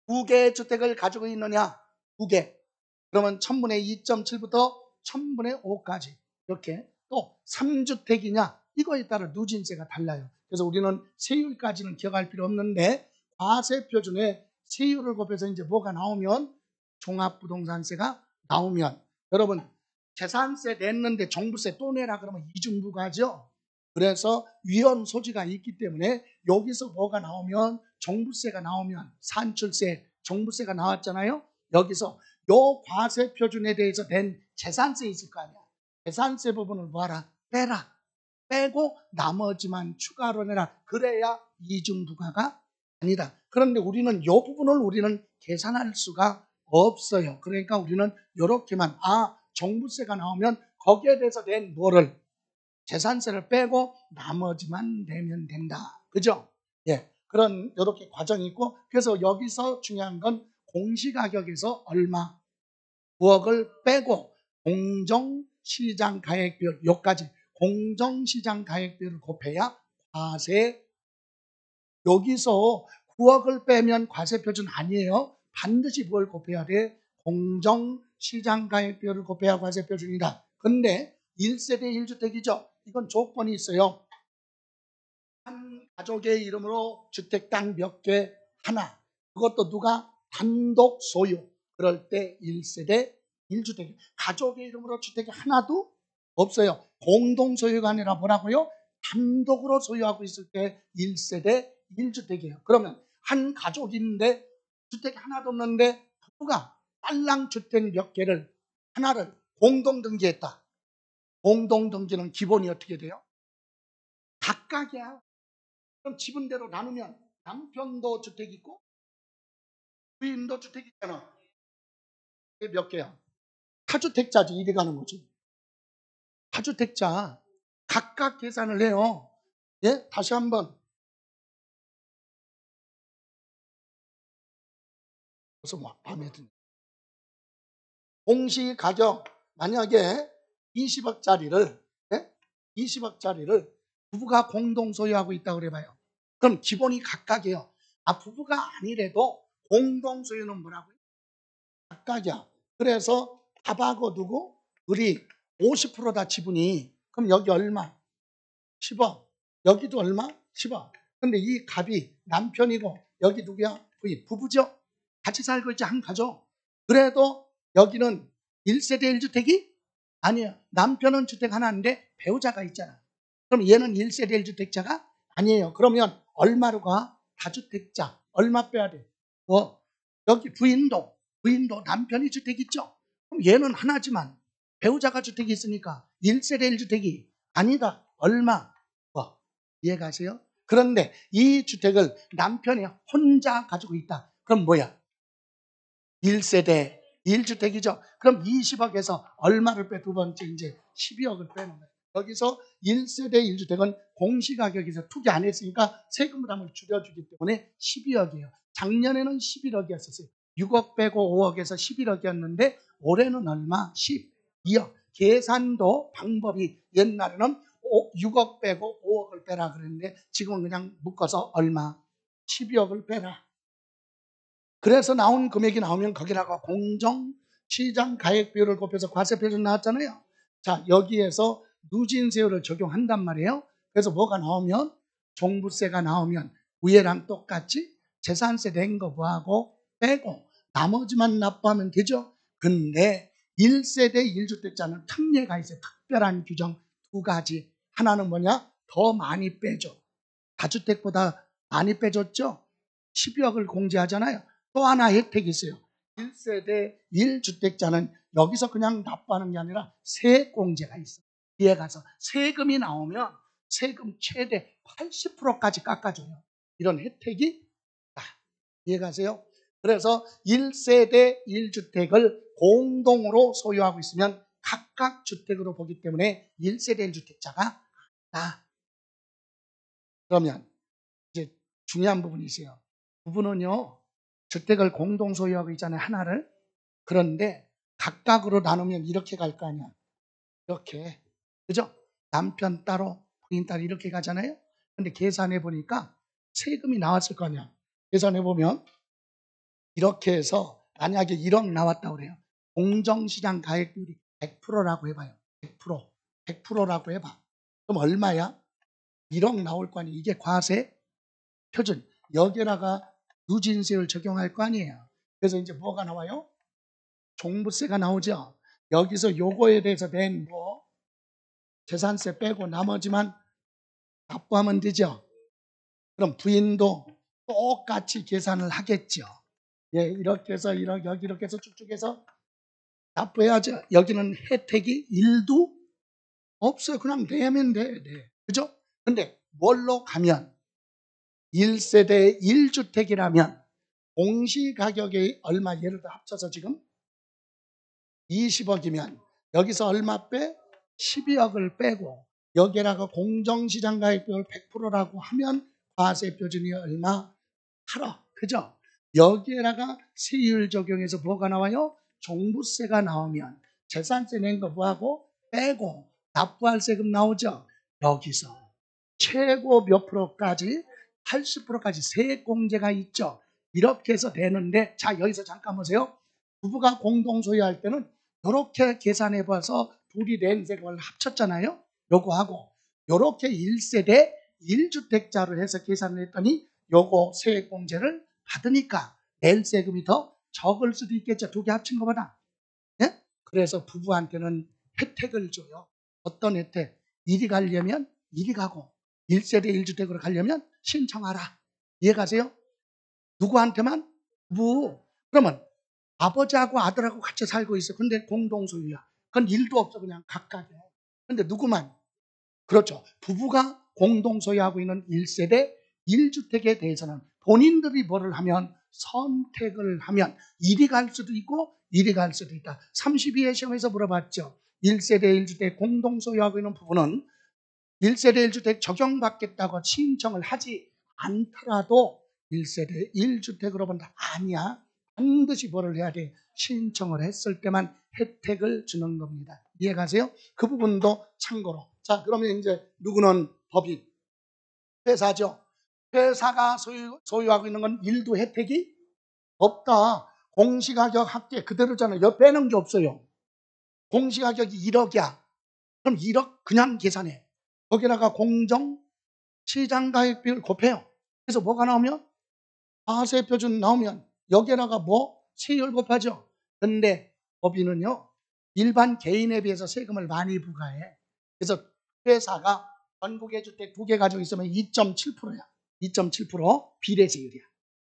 2개의 주택을 가지고 있느냐, 2개. 그러면 1000분의 2.7부터 1000분의 5까지 이렇게, 또 3주택이냐 이거에 따라 누진세가 달라요. 그래서 우리는 세율까지는 기억할 필요 없는데, 과세표준에 세율을 곱해서 이제 뭐가 나오면, 종합부동산세가 나오면, 여러분 재산세 냈는데 종부세 또 내라 그러면 이중부가죠. 그래서 위헌 소지가 있기 때문에 여기서 뭐가 나오면, 종부세가 나오면, 산출세, 종부세가 나왔잖아요. 여기서 요 과세 표준에 대해서 낸 재산세 있을 거 아니야. 재산세 부분을 뭐하라? 빼라. 빼고 나머지만 추가로 내라. 그래야 이중부가가 아니다. 그런데 우리는 이 부분을 우리는 계산할 수가 없어요. 그러니까 우리는 이렇게만, 종부세가 나오면 거기에 대해서 낸 뭐를, 재산세를 빼고 나머지만 내면 된다. 그죠? 예. 그런 이렇게 과정이 있고, 그래서 여기서 중요한 건 공시가격에서 얼마, 9억을 빼고 공정시장 가액비율, 여기까지 공정시장 가액비율을 곱해야 과세. 여기서 9억을 빼면 과세표준 아니에요. 반드시 뭘 곱해야 돼? 공정시장 가액비율을 곱해야 과세표준이다. 근데 1세대 1주택이죠. 이건 조건이 있어요. 한 가족의 이름으로 주택당 몇 개? 하나. 그것도 누가? 단독 소유. 그럴 때 1세대 1주택. 가족의 이름으로 주택이 하나도 없어요. 공동 소유가 아니라 뭐라고요? 단독으로 소유하고 있을 때 1세대 1주택이에요. 그러면 한 가족이 있는데 주택이 하나도 없는데 부부가 딸랑 주택 몇 개를, 하나를 공동 등기했다. 공동 등기는 기본이 어떻게 돼요? 각각이야. 그럼 지분대로 나누면 남편도 주택 있고 부인도 주택 있잖아. 이게 몇 개야? 타주택자지. 이래 가는 거지. 타주택자. 각각 계산을 해요. 예? 다시 한번. 그래서 막 마음에 드네. 공시가격 만약에 20억짜리를, 예? 20억짜리를 부부가 공동 소유하고 있다고 그래봐요. 그럼 기본이 각각이에요. 부부가 아니래도 공동 소유는 뭐라고요? 각각이야. 그래서 밥하고 누구? 우리 50%다 지분이. 그럼 여기 얼마? 10억. 여기도 얼마? 10억. 근데 이 값이 남편이고 여기 누구야? 부인. 부부죠? 같이 살고 있지, 한 가족. 그래도 여기는 1세대 1주택이 아니에요. 남편은 주택 하나인데 배우자가 있잖아. 그럼 얘는 1세대 1주택자가 아니에요. 그러면 얼마로 가? 다주택자. 얼마 빼야 돼? 여기 부인도 남편이 주택 있죠? 그럼 얘는 하나지만 배우자가 주택이 있으니까 1세대 1주택이 아니다. 얼마? 이해가세요? 그런데 이 주택을 남편이 혼자 가지고 있다. 그럼 뭐야? 1세대 1주택이죠. 그럼 20억에서 얼마를 빼? 두 번째 이제 12억을 빼는 거예요. 여기서 1세대 1주택은 공시가격에서 투기 안 했으니까 세금 부담을 줄여주기 때문에 12억이에요. 작년에는 11억이었어요. 6억 빼고 5억에서 11억이었는데 올해는 얼마? 12억. 계산도 방법이 옛날에는 6억 빼고 5억을 빼라 그랬는데 지금은 그냥 묶어서 얼마? 12억을 빼라. 그래서 나온 금액이 나오면 거기다가 공정시장 가액비율을 곱해서 과세표준 나왔잖아요. 자, 여기에서 누진세율을 적용한단 말이에요. 그래서 뭐가 나오면, 종부세가 나오면 위에랑 똑같이 재산세 낸 거 뭐하고 빼고 나머지만 납부하면 되죠. 근데 1세대 1주택자는 특례가 있어요. 특별한 규정 2가지. 하나는 뭐냐? 더 많이 빼줘. 다주택보다 많이 빼줬죠. 12억을 공제하잖아요. 또 하나 혜택이 있어요. 1세대 1주택자는 여기서 그냥 납부하는 게 아니라 세액공제가 있어요. 뒤에 가서 세금이 나오면 세금 최대 80%까지 깎아줘요. 이런 혜택이 있다. 이해가세요? 그래서 1세대 1주택을 공동으로 소유하고 있으면 각각 주택으로 보기 때문에 1세대 1주택자가 나왔다. 그러면 이제 중요한 부분이 있어요. 부부는요, 주택을 공동 소유하고 있잖아요, 하나를. 그런데 각각으로 나누면 이렇게 갈 거 아니야. 이렇게. 그죠? 남편 따로, 부인 따로 이렇게 가잖아요. 근데 계산해 보니까 세금이 나왔을 거 아니야. 계산해 보면 이렇게 해서 만약에 1억 나왔다고 그래요. 공정시장 가액비율이 100%라고 해봐요. 100%. 100%라고 해봐. 그럼 얼마야? 1억 나올 거 아니에요. 이게 과세 표준. 여기다가 누진세율 적용할 거 아니에요. 그래서 이제 뭐가 나와요? 종부세가 나오죠. 여기서 요거에 대해서 낸 재산세 빼고 나머지만 납부하면 되죠. 그럼 부인도 똑같이 계산을 하겠죠. 예, 이렇게 해서 여기 이렇게 해서 쭉쭉 해서 납부해야죠. 여기는 혜택이 1도 없어요. 그냥 내면 돼. 네. 그죠? 근데 뭘로 가면 1세대 1주택이라면 공시가격이 얼마, 예를 들어 합쳐서 지금 20억이면 여기서 얼마 빼? 12억을 빼고 여기다가 공정시장 가액비율 100%라고 하면 과세 표준이 얼마? 8억. 그죠? 여기에다가 세율 적용해서 뭐가 나와요? 종부세가 나오면 재산세 낸 거 뭐하고 빼고 납부할 세금 나오죠? 여기서 최고 몇 프로까지? 80%까지 세액공제가 있죠. 이렇게 해서 되는데, 자, 여기서 잠깐 보세요. 부부가 공동 소유할 때는 이렇게 계산해 봐서 둘이 낸 세금을 합쳤잖아요. 요거하고 요렇게 1세대 1주택자로 해서 계산을 했더니 요거 세액공제를 받으니까 낼 세금이 더 적을 수도 있겠죠. 두 개 합친 것보다. 예? 그래서 부부한테는 혜택을 줘요. 어떤 혜택? 이리 가려면 이리 가고 1세대 1주택으로 가려면 신청하라. 이해가세요? 누구한테만? 부부. 그러면 아버지하고 아들하고 같이 살고 있어. 근데 공동소유야. 그건 일도 없어. 그냥 각각이야. 근데 누구만? 그렇죠. 부부가 공동소유하고 있는 1세대 1주택에 대해서는 본인들이 뭐를 하면 선택을 하면 이리 갈 수도 있고 이리 갈 수도 있다. 32회 시험에서 물어봤죠. 1세대 1주택 공동소유하고 있는 부부는 1세대 1주택 적용받겠다고 신청을 하지 않더라도 1세대 1주택으로 본다. 아니야. 반드시 뭐를 해야 돼? 신청을 했을 때만 혜택을 주는 겁니다. 이해가세요? 그 부분도 참고로. 자, 그러면 이제 누구는 법인? 회사죠. 회사가 소유하고 있는 건 일도 혜택이 없다. 공시가격 합계 그대로잖아요. 옆 빼는 게 없어요. 공시가격이 1억이야. 그럼 1억 그냥 계산해. 거기다가 공정 시장가액비율 곱해요. 그래서 뭐가 나오면? 과세표준 나오면 여기다가 세율 곱하죠. 근데 법인은요, 일반 개인에 비해서 세금을 많이 부과해. 그래서 회사가 전국의 주택 2개 가지고 있으면 2.7%야. 2.7% 비례세율이야.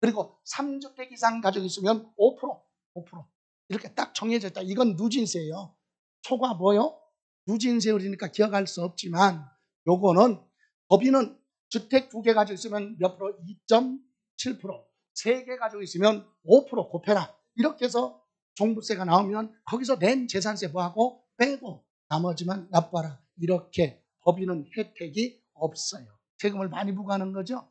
그리고 3주택 이상 가지고 있으면 5%. 이렇게 딱 정해져 있다. 이건 누진세예요. 초과 뭐요? 누진세율이니까 기억할 수 없지만 요거는 법인은 주택 2개 가지고 있으면 몇 프로? 2.7%. 3개 가지고 있으면 5% 곱해라. 이렇게 해서 종부세가 나오면 거기서 낸 재산세 뭐하고 빼고 나머지만 납부하라. 이렇게 법인은 혜택이 없어요. 세금을 많이 부과하는 거죠.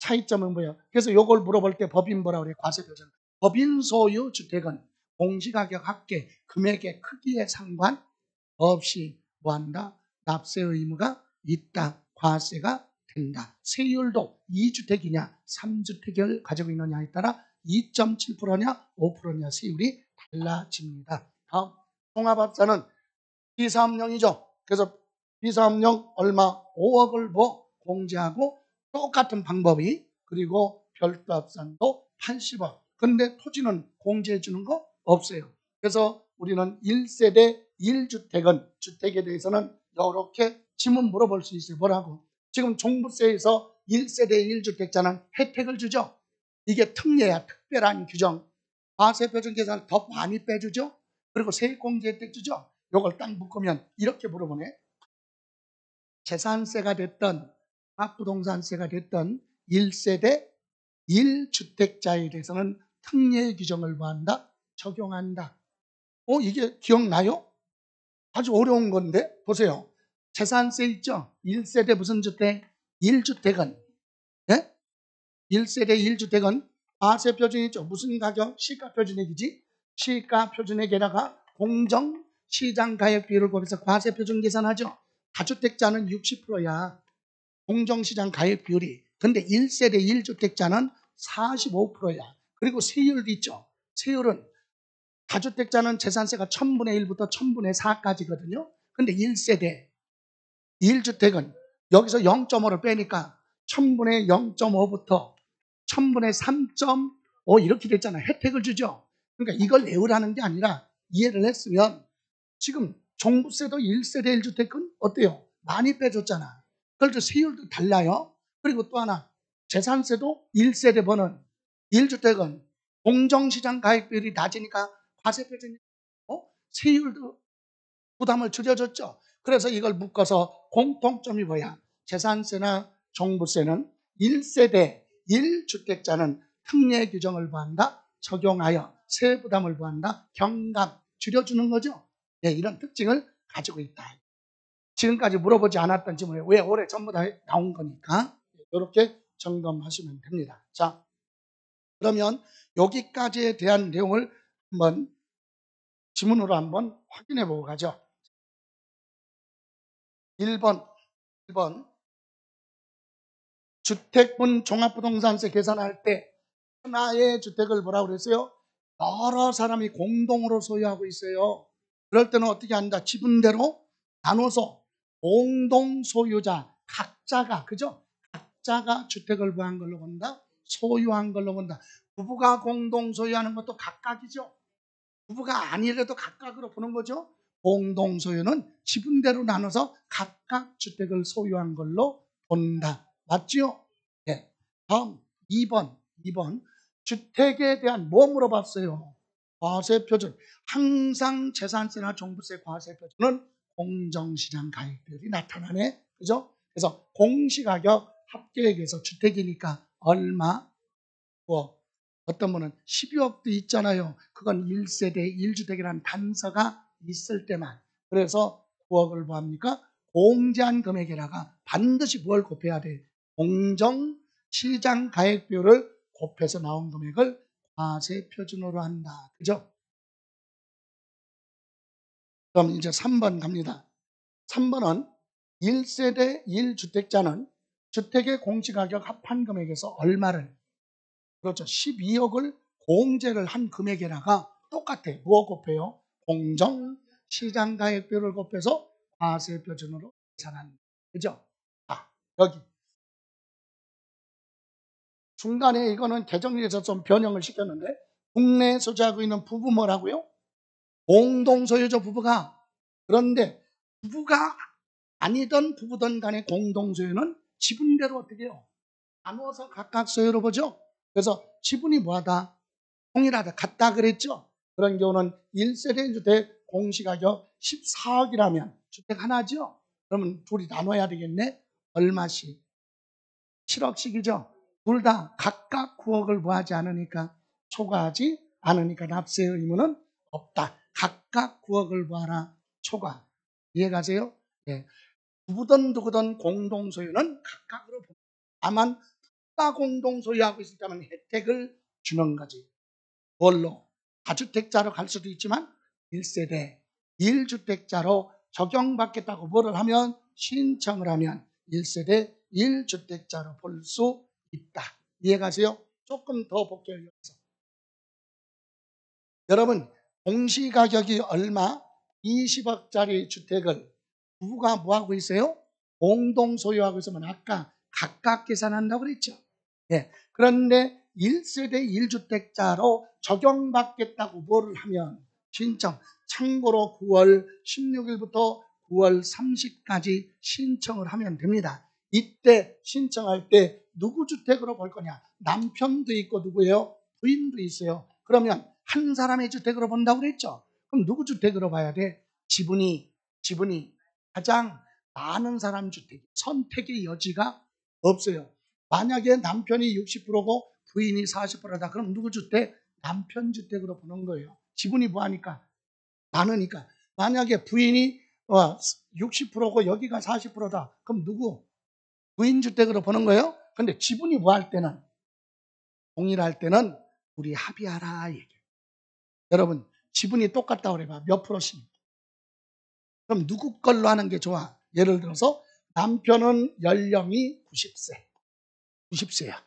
차이점은 뭐예요? 그래서 이걸 물어볼 때 법인 뭐라고 그래요? 과세표준. 법인 소유 주택은 공시가격 합계 금액의 크기에 상관없이 뭐한다? 납세 의무가 있다. 과세가 된다. 세율도 2주택이냐 3주택을 가지고 있느냐에 따라 2.7%냐 5%냐 세율이 달라집니다. 다음 종합합산은 비사업용이죠. 그래서 비사업용 얼마? 5억을 공제하고 똑같은 방법이, 그리고 별도합산도 80억. 근데 토지는 공제해 주는 거 없어요. 그래서 우리는 1세대 1주택은 주택에 대해서는 이렇게 질문 물어볼 수 있어요. 뭐라고? 지금 종부세에서 1세대 1주택자는 혜택을 주죠. 이게 특례야. 특별한 규정. 과세표준 계산을 더 많이 빼주죠. 그리고 세액공제 혜택 주죠. 이걸 딱 묶으면 이렇게 물어보네. 재산세가 됐던 종합부동산세가 됐던 1세대 1주택자에 대해서는 특례 규정을 뭐한다? 적용한다. 이게 기억나요? 아주 어려운 건데 보세요. 재산세 있죠? 1세대 무슨 주택? 1주택은, 예? 1세대 1주택은 과세 표준이 있죠. 무슨 가격? 시가 표준액이지. 시가 표준액에다가 공정 시장 가액 비율을 곱해서 과세 표준 계산하죠. 다주택자는 60%야. 공정 시장 가액 비율이. 근데 1세대 1주택자는 45%야. 그리고 세율도 있죠. 세율은 다주택자는 재산세가 1000분의 1부터 1000분의 4까지거든요. 근데 1세대 1주택은 여기서 0.5를 빼니까 1000분의 0.5부터 1000분의 3.5 이렇게 됐잖아요. 혜택을 주죠. 그러니까 이걸 외우라는 게 아니라 이해를 했으면 지금 종부세도 1세대 1주택은 어때요? 많이 빼줬잖아. 그래서 세율도 달라요. 그리고 또 하나 재산세도 1세대 버는 1주택은 공정시장 가액비율이 낮으니까 과세 표준이 세율도 부담을 줄여줬죠. 그래서 이걸 묶어서 공통점이 뭐야? 재산세나 종부세는 1세대 1주택자는 특례 규정을 보한다. 적용하여 세 부담을 보한다. 경감 줄여주는 거죠. 네, 이런 특징을 가지고 있다. 지금까지 물어보지 않았던 질문에 왜 올해 전부 다 나온 거니까 이렇게 점검하시면 됩니다. 자, 그러면 여기까지에 대한 내용을 한번 지문으로 한번 확인해 보고 가죠. 1번 주택분 종합부동산세 계산할 때 하나의 주택을 뭐라고 그랬어요? 여러 사람이 공동으로 소유하고 있어요. 그럴 때는 어떻게 한다? 지분대로 나눠서 공동 소유자 각자가, 그죠? 각자가 주택을 구한 걸로 본다. 소유한 걸로 본다. 부부가 공동 소유하는 것도 각각이죠. 부부가 아니래도 각각으로 보는 거죠. 공동 소유는 지분대로 나눠서 각각 주택을 소유한 걸로 본다. 맞죠? 네. 다음 2번. 주택에 대한 뭐 물어봤어요? 과세 표준. 항상 재산세나 종부세 과세 표준은 공정시장 가액비율이 나타나네. 그죠? 그래서 공시가격 합계액에서 주택이니까 얼마? 뭐 어떤 분은 12억도 있잖아요. 그건 1세대 1주택이라는 단서가 있을 때만. 그래서 9억을 뭐합니까? 공제한 금액에다가 반드시 뭘 곱해야 돼? 공정 시장 가액비율을 곱해서 나온 금액을 과세 표준으로 한다. 그죠? 그럼 이제 3번 갑니다. 3번은 1세대 1주택자는 주택의 공시가격 합한 금액에서 얼마를, 그렇죠, 12억을 공제를 한 금액에다가 똑같아. 무엇 곱해요? 공정 시장 가액비율을 곱해서 과세 표준으로 계산한다. 그죠? 아, 여기 중간에 이거는 개정에서 좀 변형을 시켰는데 국내에 소유하고 있는 부부 뭐라고요? 공동소유죠, 부부가. 그런데 부부가 아니던 부부든 간의 공동소유는 지분대로 어떻게 해요? 나누어서 각각 소유로 보죠. 그래서 지분이 뭐하다? 통일하다, 같다 그랬죠. 그런 경우는 1세대 주택 공시가격 14억이라면 주택 하나죠. 그러면 둘이 나눠야 되겠네. 얼마씩? 7억씩이죠. 둘 다 각각 9억을 구하지 않으니까, 초과하지 않으니까 납세 의무는 없다. 각각 9억을 구하라. 초과. 이해가세요? 예. 누구든 공동소유는 각각으로 봅니다. 다만 다 공동소유하고 있을 때만 혜택을 주는 거지. 뭘로? 다주택자로 갈 수도 있지만 1세대 1주택자로 적용받겠다고 뭐를 하면, 신청을 하면 1세대 1주택자로 볼 수 있다. 이해가세요? 조금 더 볼게요. 여러분, 공시가격이 얼마? 20억짜리 주택을 부부가 뭐하고 있어요? 공동 소유하고 있으면 아까 각각 계산한다고 그랬죠. 예. 그런데 1세대 1주택자로 적용받겠다고 뭐를 하면, 신청. 참고로 9월 16일부터 9월 30일까지 신청을 하면 됩니다. 이때 신청할 때 누구 주택으로 볼 거냐? 남편도 있고 누구예요? 부인도 있어요. 그러면 한 사람의 주택으로 본다고 그랬죠. 그럼 누구 주택으로 봐야 돼? 지분이 가장 많은 사람 주택. 선택의 여지가 없어요. 만약에 남편이 60%고 부인이 40%다. 그럼 누구 주택? 남편 주택으로 보는 거예요. 지분이 뭐하니까? 많으니까. 만약에 부인이 60%고 여기가 40%다. 그럼 누구? 부인주택으로 보는 거예요? 근데 지분이 뭐할 때는, 동일할 때는 우리 합의하라 얘기해요. 여러분, 지분이 똑같다고 그래봐. 몇 프로씩? 그럼 누구 걸로 하는 게 좋아? 예를 들어서 남편은 연령이 90세야.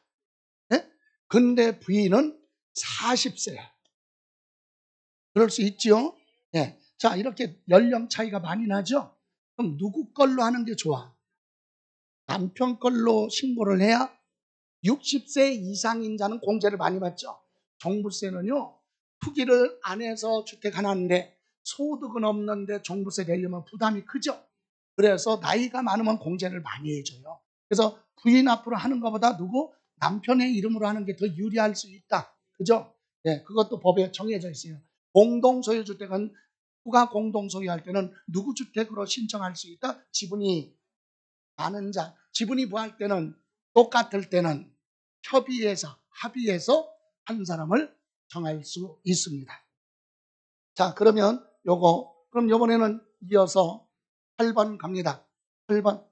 네? 근데 부인은 40세야. 그럴 수 있죠? 네. 자, 이렇게 연령 차이가 많이 나죠? 그럼 누구 걸로 하는 게 좋아? 남편 걸로 신고를 해야 60세 이상인 자는 공제를 많이 받죠. 종부세는요, 투기를 안 해서 주택 하나인데 소득은 없는데 종부세 내려면 부담이 크죠. 그래서 나이가 많으면 공제를 많이 해줘요. 그래서 부인 앞으로 하는 것보다 누구? 남편의 이름으로 하는 게 더 유리할 수 있다. 그죠? 네, 그것도 법에 정해져 있어요. 공동소유주택은 누가 공동소유할 때는 누구 주택으로 신청할 수 있다? 지분이 많은 자. 지분이 뭐할 때는, 똑같을 때는 합의해서 한 사람을 정할 수 있습니다. 자, 그럼 이번에는 이어서 8번 갑니다. 8번.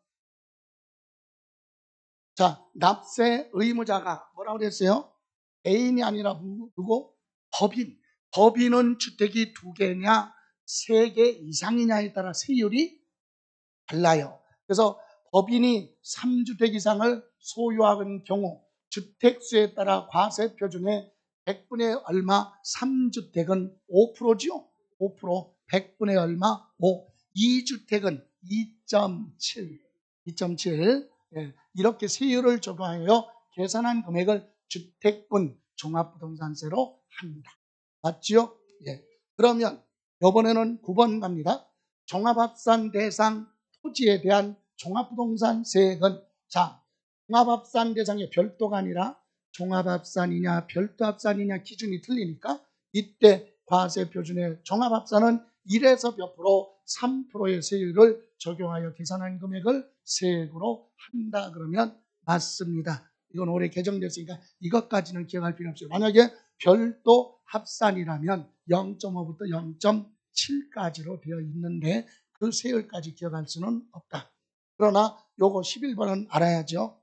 자, 납세 의무자가 뭐라고 그랬어요? 애인이 아니라 누구? 법인. 법인은 주택이 2개냐, 3개 이상이냐에 따라 세율이 달라요. 그래서 법인이 3주택 이상을 소유하는 경우 주택수에 따라 과세 표준의 100분의 얼마, 3주택은 5%죠. 5%, 100분의 얼마, 5. 2주택은 2.7. 예, 이렇게 세율을 적용하여 계산한 금액을 주택분 종합부동산세로 합니다. 맞죠? 예. 그러면 이번에는 9번 갑니다. 종합합산 대상 토지에 대한 종합부동산세액은, 자, 종합합산 대상의 별도가 아니라 종합합산이냐 별도합산이냐 기준이 틀리니까 이때 과세표준의 종합합산은 1에서 몇 프로, 3%의 세율을 적용하여 계산한 금액을 세액으로 한다 그러면 맞습니다. 이건 올해 개정됐으니까 이것까지는 기억할 필요 없어요. 만약에 별도 합산이라면 0.5부터 0.7까지로 되어 있는데 그 세율까지 기억할 수는 없다. 그러나 요거 11번은 알아야죠.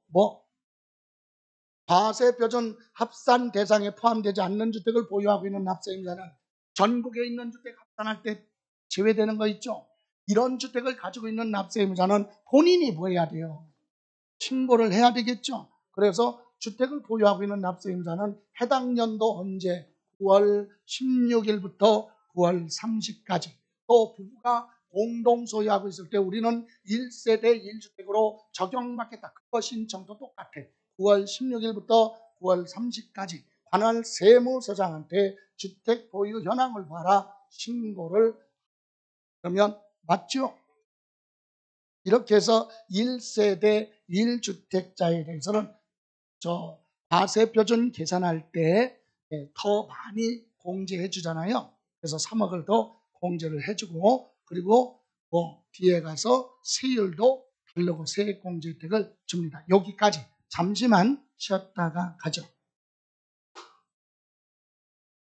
과세표준 합산 대상에 포함되지 않는 주택을 보유하고 있는 납세임자는 전국에 있는 주택 합산할 때 제외되는 거 있죠. 이런 주택을 가지고 있는 납세임자는 본인이 뭐 해야 돼요? 신고를 해야 되겠죠. 그래서 주택을 보유하고 있는 납세임자는 해당 연도 언제? 9월 16일부터 9월 30일까지. 또 부부가 공동 소유하고 있을 때 우리는 1세대 1주택으로 적용받겠다. 그거 신청도 똑같아. 9월 16일부터 9월 30일까지 관할 세무서장한테 주택 보유 현황을 봐라 신고를. 그러면 맞죠? 이렇게 해서 1세대 1주택자에 대해서는 과세표준 계산할 때 더 많이 공제해 주잖아요. 그래서 3억을 더 공제를 해주고, 그리고 뒤에 가서 세율도 다르고 세액공제 혜택을 줍니다. 여기까지 잠시만 쉬었다가 가죠.